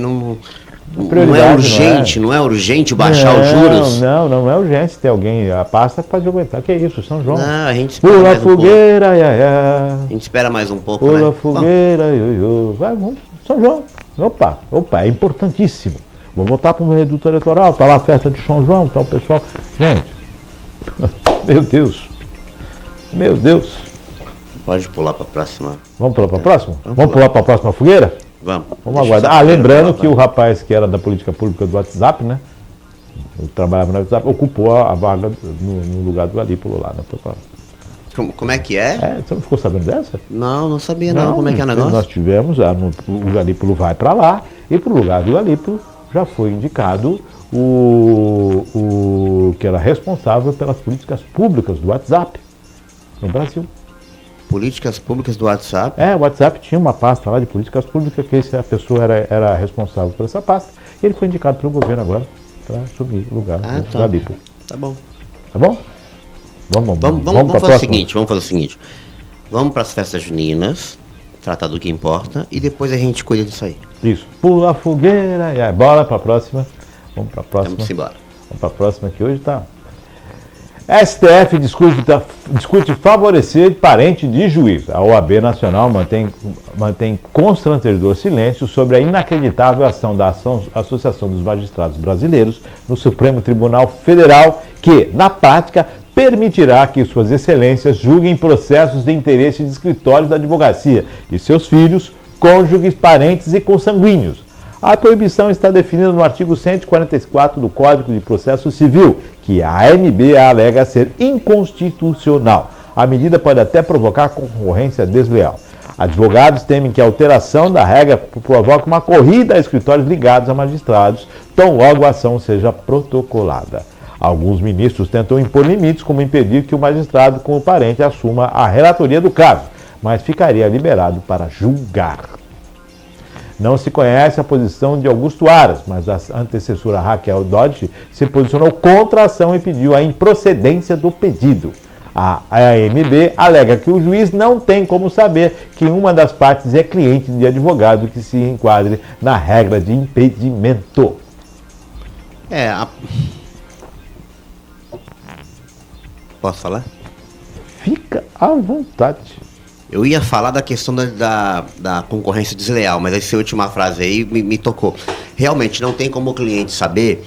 Não é urgente, não é urgente baixar os juros? Não é urgente ter alguém, a pasta pode aguentar. Que é isso, São João. Não, a gente espera Pula mais fogueira, um pouco. A gente espera mais um pouco, Pula né? fogueira, vai, vamos, São João. Opa, é importantíssimo. Vou voltar para o reduto eleitoral, tá lá a festa de São João, tá o pessoal. Gente, meu Deus. Pode pular para a próxima. Vamos pular para a próxima? Vamos pular para a próxima fogueira? Vamos aguardar. Lembrando que o rapaz que era da política pública do WhatsApp, né? Eu trabalhava no WhatsApp, ocupou a vaga no lugar do Galípolo lá, né? Como é que é? Você não ficou sabendo dessa? Não sabia não. Como é que é o negócio? Nós tivemos, o Galípolo vai para lá, e para o lugar do Galípolo já foi indicado o que era responsável pelas políticas públicas do WhatsApp no Brasil. Políticas públicas do WhatsApp? O WhatsApp tinha uma pasta lá de políticas públicas, que a pessoa era responsável por essa pasta, e ele foi indicado pelo governo agora para assumir o lugar do Galípolo. Tá bom. Tá bom? Vamos fazer o seguinte. Vamos para as festas juninas, tratar do que importa, e depois a gente cuida disso aí. Isso. Pula a fogueira, bora para a próxima. Vamos para a próxima. Vamos embora. Vamos para a próxima, que hoje está... STF discute favorecer parente de juiz. A OAB Nacional mantém constrangedor silêncio sobre a inacreditável ação da Associação dos Magistrados Brasileiros no Supremo Tribunal Federal, que, na prática, permitirá que suas excelências julguem processos de interesse de escritórios da advocacia de seus filhos, cônjuges, parentes e consanguíneos. A proibição está definida no artigo 144 do Código de Processo Civil, que a ANB alega ser inconstitucional. A medida pode até provocar concorrência desleal. Advogados temem que a alteração da regra provoque uma corrida a escritórios ligados a magistrados, tão logo a ação seja protocolada. Alguns ministros tentam impor limites, como impedir que o magistrado com o parente assuma a relatoria do caso, mas ficaria liberado para julgar. Não se conhece a posição de Augusto Aras, mas a antecessora Raquel Dodge se posicionou contra a ação e pediu a improcedência do pedido. A AMB alega que o juiz não tem como saber que uma das partes é cliente de advogado que se enquadre na regra de impedimento. Posso falar? Fica à vontade. Eu ia falar da questão da concorrência desleal, mas essa última frase aí me tocou. Realmente não tem como o cliente saber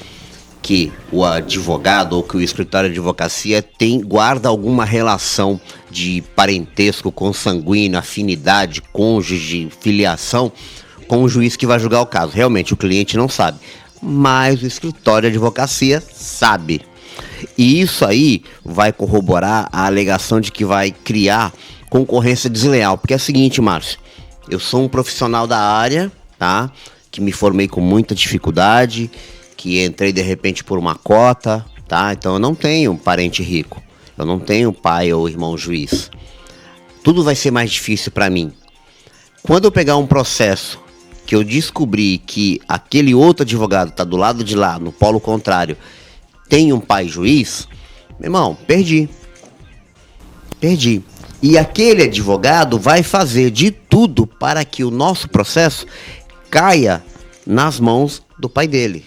que o advogado ou que o escritório de advocacia guarda alguma relação de parentesco, consanguíneo, afinidade, cônjuge, filiação com o juiz que vai julgar o caso. Realmente o cliente não sabe, mas o escritório de advocacia sabe. E isso aí vai corroborar a alegação de que vai criar concorrência desleal, porque é o seguinte, Márcio, eu sou um profissional da área, tá? Que me formei com muita dificuldade, que entrei de repente por uma cota, tá? Então eu não tenho parente rico, eu não tenho pai ou irmão juiz. Tudo vai ser mais difícil para mim. Quando eu pegar um processo que eu descobri que aquele outro advogado tá do lado de lá, no polo contrário, tem um pai juiz, meu irmão, perdi. E aquele advogado vai fazer de tudo para que o nosso processo caia nas mãos do pai dele.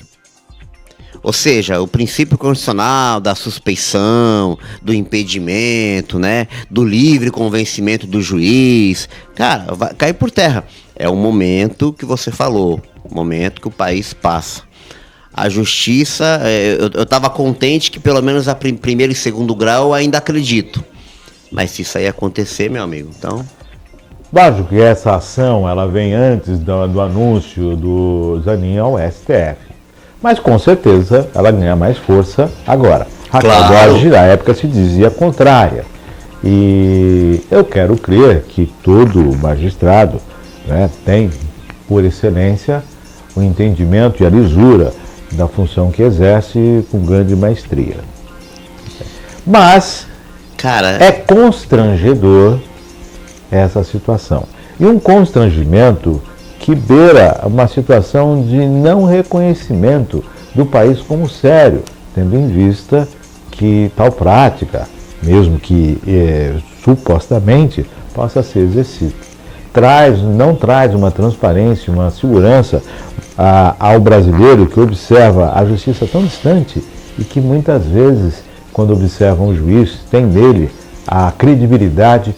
Ou seja, o princípio constitucional da suspeição, do impedimento, né, do livre convencimento do juiz, cara, vai cair por terra. É o momento que você falou, o momento que o país passa. A justiça, eu estava contente que pelo menos a primeiro e segundo grau eu ainda acredito. Mas se isso aí acontecer, meu amigo, então... Acho que essa ação ela vem antes do anúncio do Zanin ao STF. Mas com certeza ela ganha mais força agora. Raquel Dodge, na época, se dizia contrária. E eu quero crer que todo magistrado, né, tem, por excelência, o entendimento e a lisura da função que exerce com grande maestria. Mas... cara, é constrangedor essa situação. E um constrangimento que beira uma situação de não reconhecimento do país como sério, tendo em vista que tal prática, mesmo que supostamente, possa ser exercida. Não traz uma transparência, uma segurança ao brasileiro que observa a justiça tão distante e que muitas vezes, quando observa um juiz, tem nele a credibilidade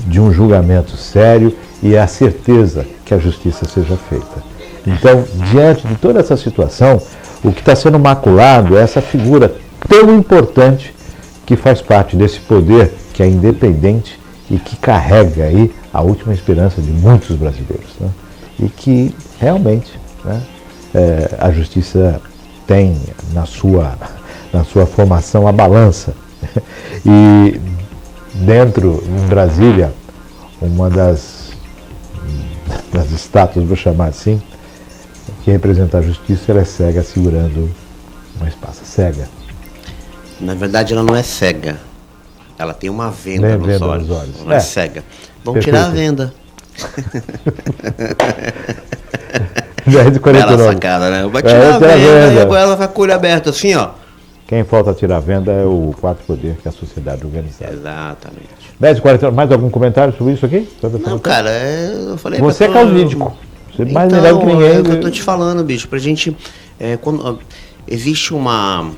de um julgamento sério e a certeza que a justiça seja feita. Então, diante de toda essa situação, o que está sendo maculado é essa figura tão importante que faz parte desse poder que é independente e que carrega aí a última esperança de muitos brasileiros, né? E que realmente, né, a justiça tem na sua formação a balança. E dentro, em Brasília, uma das estátuas, vou chamar assim, que representa a justiça, ela é cega segurando uma espada. Cega. Na verdade, ela não é cega. Ela tem uma venda nos olhos. Não é cega. Vamos tirar a venda. 10h49. Bela sacada, né? Vai tirar a venda e agora ela vai com o olho aberto assim, ó. Quem falta tirar a venda é o quarto poder, que é a sociedade organizada. Exatamente. 10h49. Mais algum comentário sobre isso aqui? Não, cara, eu falei... Você é causídico. Você é mais melhor que ninguém. É o que eu tô te falando, bicho. Pra gente... quando existe um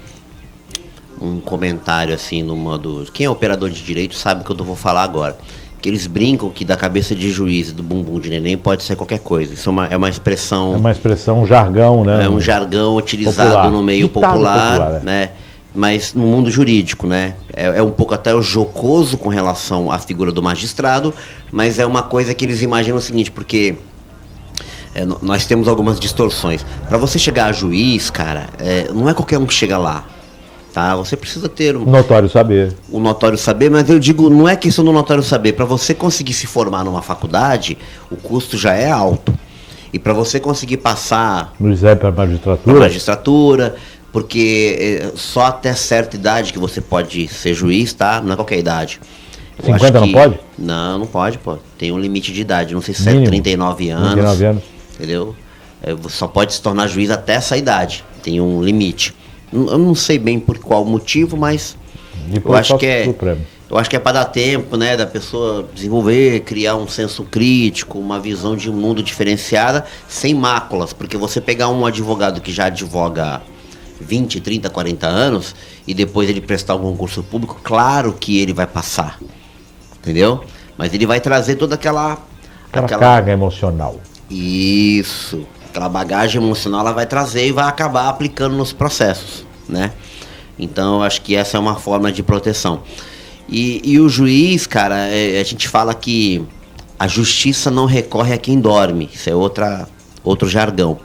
comentário assim no modo... Quem é operador de direito sabe o que eu vou falar agora. Que eles brincam que da cabeça de juiz e do bumbum de neném pode ser qualquer coisa. Isso é uma expressão... É uma expressão, um jargão, né? É um jargão utilizado popular. No meio popular, né? Mas no mundo jurídico, né? É um pouco até o jocoso com relação à figura do magistrado, mas é uma coisa que eles imaginam o seguinte, porque nós temos algumas distorções. Para você chegar a juiz, cara, não é qualquer um que chega lá. Tá? Você precisa ter notório saber. Um notório saber, mas eu digo, não é questão do notório saber. Para você conseguir se formar numa faculdade, o custo já é alto. E para você conseguir passar no exame para magistratura, porque só até certa idade que você pode ser juiz, tá? Não é qualquer idade. 50 não pode? Não pode, pô. Tem um limite de idade, não sei se é 39 anos. 39 anos. Entendeu? Você só pode se tornar juiz até essa idade. Tem um limite. Eu não sei bem por qual motivo, mas eu acho que é para dar tempo, né, da pessoa desenvolver, criar um senso crítico, uma visão de mundo diferenciada, sem máculas, porque você pegar um advogado que já advoga 20, 30, 40 anos e depois ele prestar um concurso público, claro que ele vai passar, entendeu? Mas ele vai trazer toda aquela carga emocional. Isso. Aquela bagagem emocional ela vai trazer e vai acabar aplicando nos processos, né? Então, eu acho que essa é uma forma de proteção. E o juiz, cara, a gente fala que a justiça não recorre a quem dorme. Isso é outro jargão.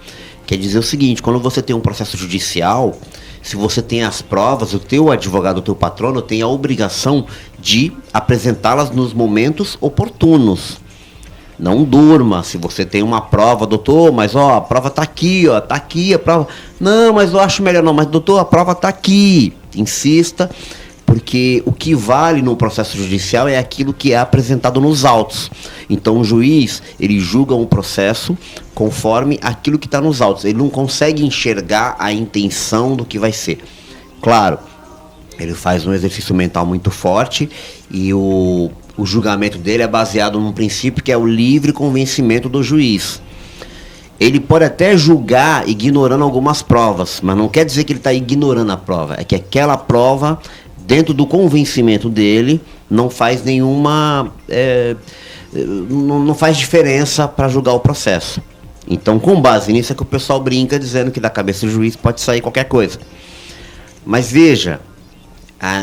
Quer dizer o seguinte, quando você tem um processo judicial, se você tem as provas, o teu advogado, o teu patrono tem a obrigação de apresentá-las nos momentos oportunos. Não durma, se você tem uma prova, doutor, mas a prova tá aqui a prova. Não, mas eu acho melhor não, mas doutor, a prova tá aqui. Insista, porque o que vale no processo judicial é aquilo que é apresentado nos autos. Então o juiz, ele julga um processo conforme aquilo que está nos autos. Ele não consegue enxergar a intenção do que vai ser. Claro, ele faz um exercício mental muito forte e o julgamento dele é baseado num princípio que é o livre convencimento do juiz. Ele pode até julgar ignorando algumas provas, mas não quer dizer que ele está ignorando a prova. É que aquela prova, dentro do convencimento dele, não faz nenhuma... não faz diferença para julgar o processo. Então, com base nisso é que o pessoal brinca dizendo que da cabeça do juiz pode sair qualquer coisa. Mas veja...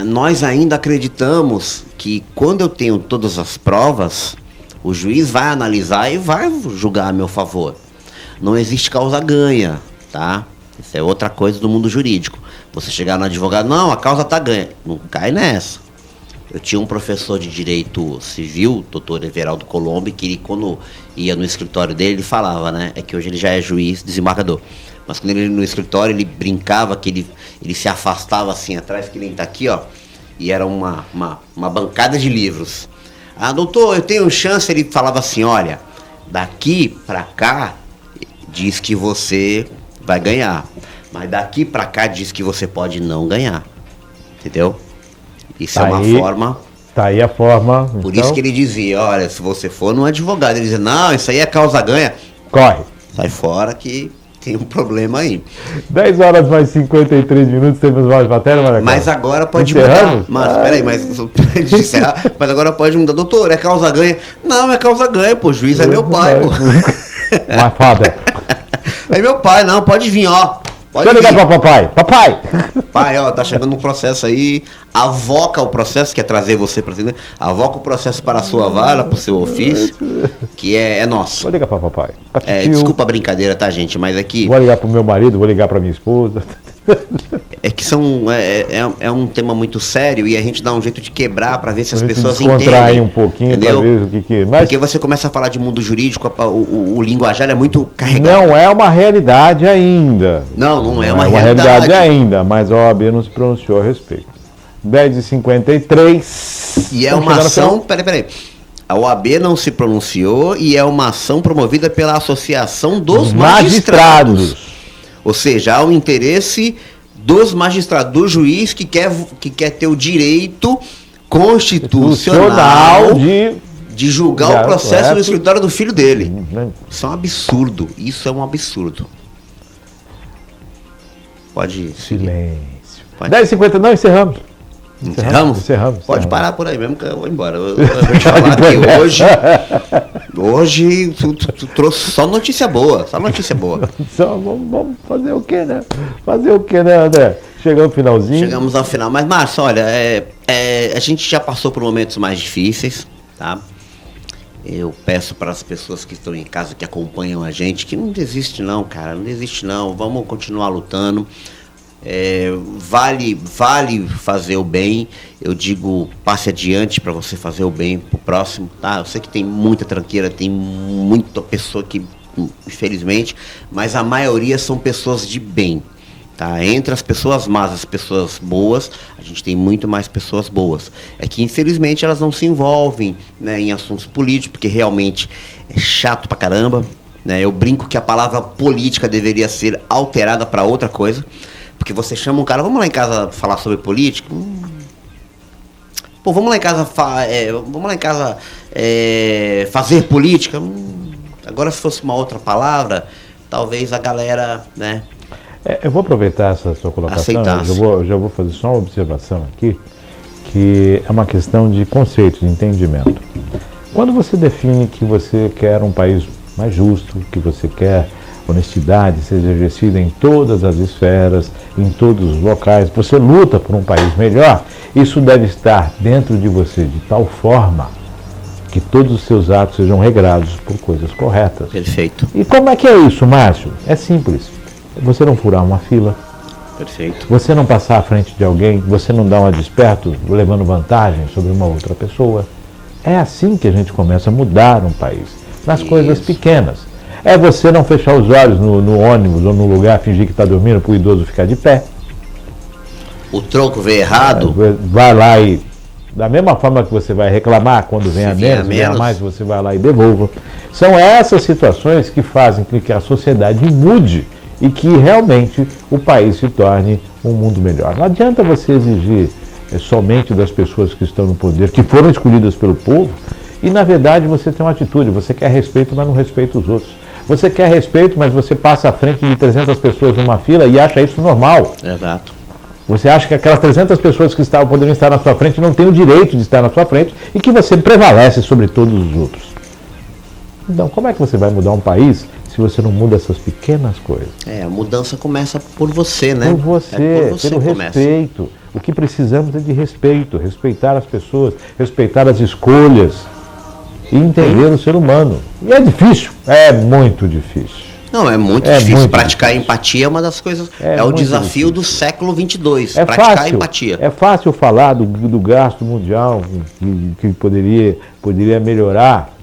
nós ainda acreditamos que quando eu tenho todas as provas, o juiz vai analisar e vai julgar a meu favor. Não existe causa ganha, tá? Isso é outra coisa do mundo jurídico. Você chegar no advogado, não, a causa tá ganha. Não cai nessa. Eu tinha um professor de direito civil, doutor Everaldo Colombo, que ele, quando ia no escritório dele, ele falava, né? É que hoje ele já é juiz, desembargador. Mas quando ele ia no escritório, ele brincava que ele se afastava assim atrás, que nem tá aqui, ó. E era uma bancada de livros. Ah, doutor, eu tenho chance. Ele falava assim, olha, daqui pra cá diz que você vai ganhar. Mas daqui pra cá diz que você pode não ganhar. Entendeu? Isso tá é uma forma... Tá aí a forma... Por então... isso que ele dizia, olha, se você for num advogado, ele dizia, não, isso aí é causa ganha. Corre. Sai fora que tem um problema aí. 10 horas mais 53 minutos, temos mais matéria, Maracão? Mas agora pode Encerramos? mudar. Mas peraí, mas agora pode mudar. Doutor, é causa ganha? Não, é causa ganha, pô. Juiz é meu pai, pô. My father. É meu pai, não, pode vir, ó. Pode Deixa eu ligar vir. pra papai. Papai! Pai, ó, tá chegando um processo aí, avoca o processo, que é trazer você pra cima, avoca o processo para a sua vara, pro seu ofício, que é nosso. Vou ligar pra papai. Desculpa a brincadeira, tá, gente, mas aqui Vou ligar pro meu marido, vou ligar pra minha esposa. é que é um tema muito sério e a gente dá um jeito de quebrar pra ver se as A gente pessoas descontrair entendem. um pouquinho entendeu? pra ver o que Mas Porque você começa a falar de mundo jurídico, o linguajar é muito carregado. não é uma realidade ainda. Não é uma realidade realidade. ainda, mas a OAB não se pronunciou a respeito. 10h53. E é Estamos uma chegando ao ação, final. peraí. A OAB não se pronunciou e é uma ação promovida pela Associação dos Magistrados. Ou seja, há um interesse dos magistrados, do juiz que quer ter o direito constitucional de julgar o processo no escritório do filho dele. Isso é um absurdo. Isso é um absurdo. Pode. Silêncio. Pode. 10h50, não, encerramos. Encerramos? Pode Encerramos. parar por aí mesmo que eu vou embora. Eu vou te falar que hoje tu trouxe só notícia boa. Só notícia boa. Só vamos fazer o quê, né? Fazer o quê, né, André? Chegamos ao finalzinho. Chegamos ao final. Mas, Márcio, olha, a gente já passou por momentos mais difíceis, tá? Eu peço para as pessoas que estão em casa, que acompanham a gente, que não desiste não, cara. Não desiste não. Vamos continuar lutando. Vale fazer o bem. Eu digo, passe adiante para você fazer o bem pro próximo, tá? Eu sei que tem muita tranqueira, tem muita pessoa que, infelizmente, mas a maioria são pessoas de bem, tá? Entre as pessoas más, as pessoas boas, a gente tem muito mais pessoas boas. É que, infelizmente, elas não se envolvem, né, em assuntos políticos, porque realmente é chato pra caramba, né? Eu brinco que a palavra política deveria ser alterada para outra coisa. Porque você chama um cara, vamos lá em casa falar sobre política? Pô, vamos lá em casa fazer política? Agora, se fosse uma outra palavra, talvez a galera, né? Eu vou aproveitar essa sua colocação. Aceitasse. Já vou fazer só uma observação aqui, que é uma questão de conceito, de entendimento. Quando você define que você quer um país mais justo, que você quer honestidade seja exercida em todas as esferas, em todos os locais, você luta por um país melhor, isso deve estar dentro de você de tal forma que todos os seus atos sejam regrados por coisas corretas. Perfeito. E como é que é isso, Márcio? É simples. Você não furar uma fila, Perfeito. você não passar à frente de alguém, você não dar uma desperto levando vantagem sobre uma outra pessoa. É assim que a gente começa a mudar um país, nas coisas pequenas. É você não fechar os olhos no ônibus ou no lugar, fingir que está dormindo para o idoso ficar de pé. O troco veio errado. Vai lá e, da mesma forma que você vai reclamar quando vem a vier menos, vem a menos. mais, você vai lá e devolva. São essas situações que fazem com que a sociedade mude e que realmente o país se torne um mundo melhor. Não adianta você exigir somente das pessoas que estão no poder, que foram escolhidas pelo povo, e na verdade você tem uma atitude, você quer respeito, mas não respeita os outros. Você quer respeito, mas você passa à frente de 300 pessoas numa fila e acha isso normal. Exato. Você acha que aquelas 300 pessoas que poderiam estar na sua frente não têm o direito de estar na sua frente e que você prevalece sobre todos os outros. Então, como é que você vai mudar um país se você não muda essas pequenas coisas? A mudança começa por você, né? Por você, pelo respeito. O que precisamos é de respeito, respeitar as pessoas, respeitar as escolhas e entender o ser humano. E é difícil, é muito difícil. Não, é muito difícil. Praticar empatia é uma das coisas. É o desafio do século 22. Praticar a empatia. É fácil falar do gasto mundial que poderia melhorar.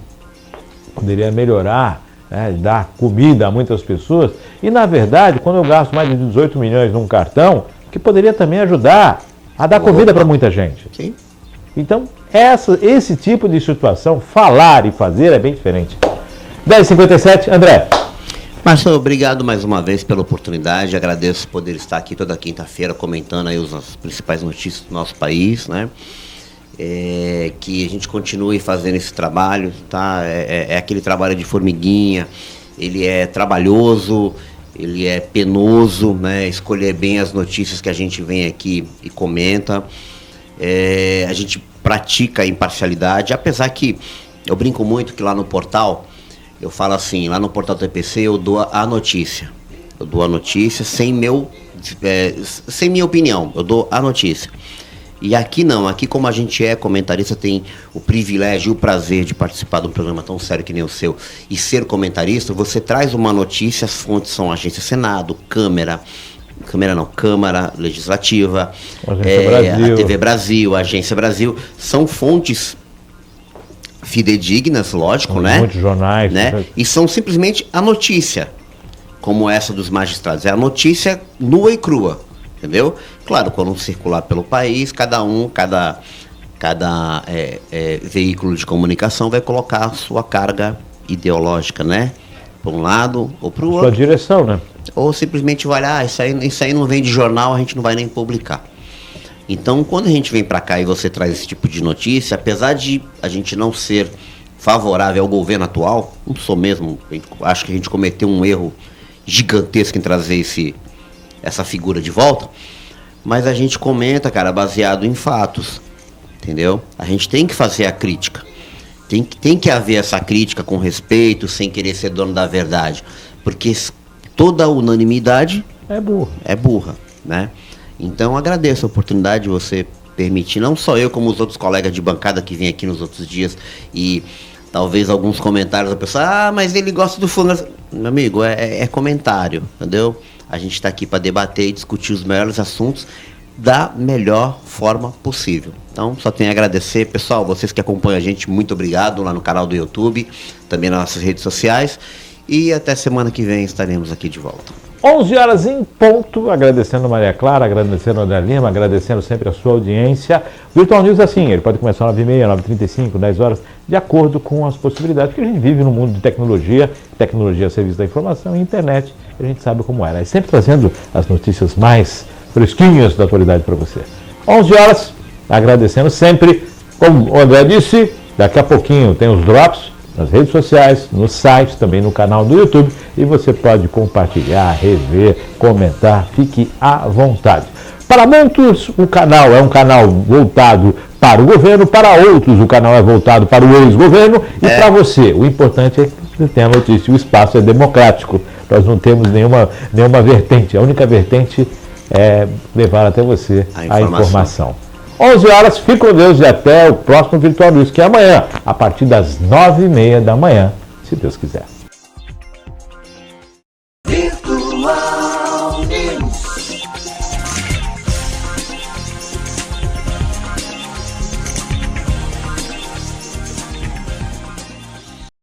Né, dar comida a muitas pessoas. E, na verdade, quando eu gasto mais de 18 milhões num cartão, que poderia também ajudar a dar comida para muita gente. Sim. Então, esse tipo de situação, falar e fazer é bem diferente. 10h57, André. Márcio, obrigado mais uma vez pela oportunidade. Agradeço poder estar aqui toda quinta-feira comentando aí as principais notícias do nosso país, né? Que a gente continue fazendo esse trabalho, tá? É aquele trabalho de formiguinha, ele é trabalhoso, ele é penoso, né? Escolher bem as notícias que a gente vem aqui e comenta. A gente pratica a imparcialidade, apesar que eu brinco muito que lá no portal, eu falo assim, lá no portal TPC eu dou a notícia. Eu dou a notícia sem minha opinião, eu dou a notícia. E aqui não, aqui como a gente é comentarista, tem o privilégio e o prazer de participar de um programa tão sério que nem o seu e ser comentarista, você traz uma notícia, as fontes são a Agência Senado, Câmara Legislativa, a TV Brasil, a Agência Brasil, são fontes fidedignas, lógico, né? Muitos jornais. Né? E são simplesmente a notícia, como essa dos magistrados, é a notícia nua e crua. Entendeu? Claro, quando circular pelo país, cada veículo de comunicação vai colocar a sua carga ideológica, né? Para um lado ou para o outro. Sua direção, né? Ou simplesmente vai lá, isso aí não vem de jornal, a gente não vai nem publicar. Então, quando a gente vem para cá e você traz esse tipo de notícia, apesar de a gente não ser favorável ao governo atual, não sou mesmo, acho que a gente cometeu um erro gigantesco em trazer essa figura de volta, mas a gente comenta, cara, baseado em fatos, entendeu? A gente tem que fazer a crítica, tem que haver essa crítica com respeito, sem querer ser dono da verdade, porque toda unanimidade é burra, né? Então agradeço a oportunidade de você permitir, não só eu, como os outros colegas de bancada que vêm aqui nos outros dias e talvez alguns comentários da pessoa, mas ele gosta do fulano. Meu amigo, é comentário, entendeu? A gente está aqui para debater e discutir os melhores assuntos da melhor forma possível. Então, só tenho a agradecer. Pessoal, vocês que acompanham a gente, muito obrigado lá no canal do YouTube, também nas nossas redes sociais. E até semana que vem estaremos aqui de volta. 11 horas em ponto, agradecendo a Maria Clara, agradecendo a André Lima, agradecendo sempre a sua audiência. Virtual News assim, ele pode começar às 9h30, 9h35, 10 horas, de acordo com as possibilidades, porque a gente vive num mundo de tecnologia a serviço da informação e internet, a gente sabe como é, né? Sempre trazendo as notícias mais fresquinhas da atualidade para você. 11 horas, agradecendo sempre, como o André disse, daqui a pouquinho tem os drops, nas redes sociais, no site, também no canal do YouTube, e você pode compartilhar, rever, comentar, fique à vontade. Para muitos, o canal é um canal voltado para o governo, para outros o canal é voltado para o ex-governo, e para você, o importante é que você tenha a notícia, o espaço é democrático, nós não temos nenhuma vertente, a única vertente é levar até você a informação. 11 horas, fique com Deus e até o próximo Virtual News, que é amanhã, a partir das 9h30 da manhã, se Deus quiser.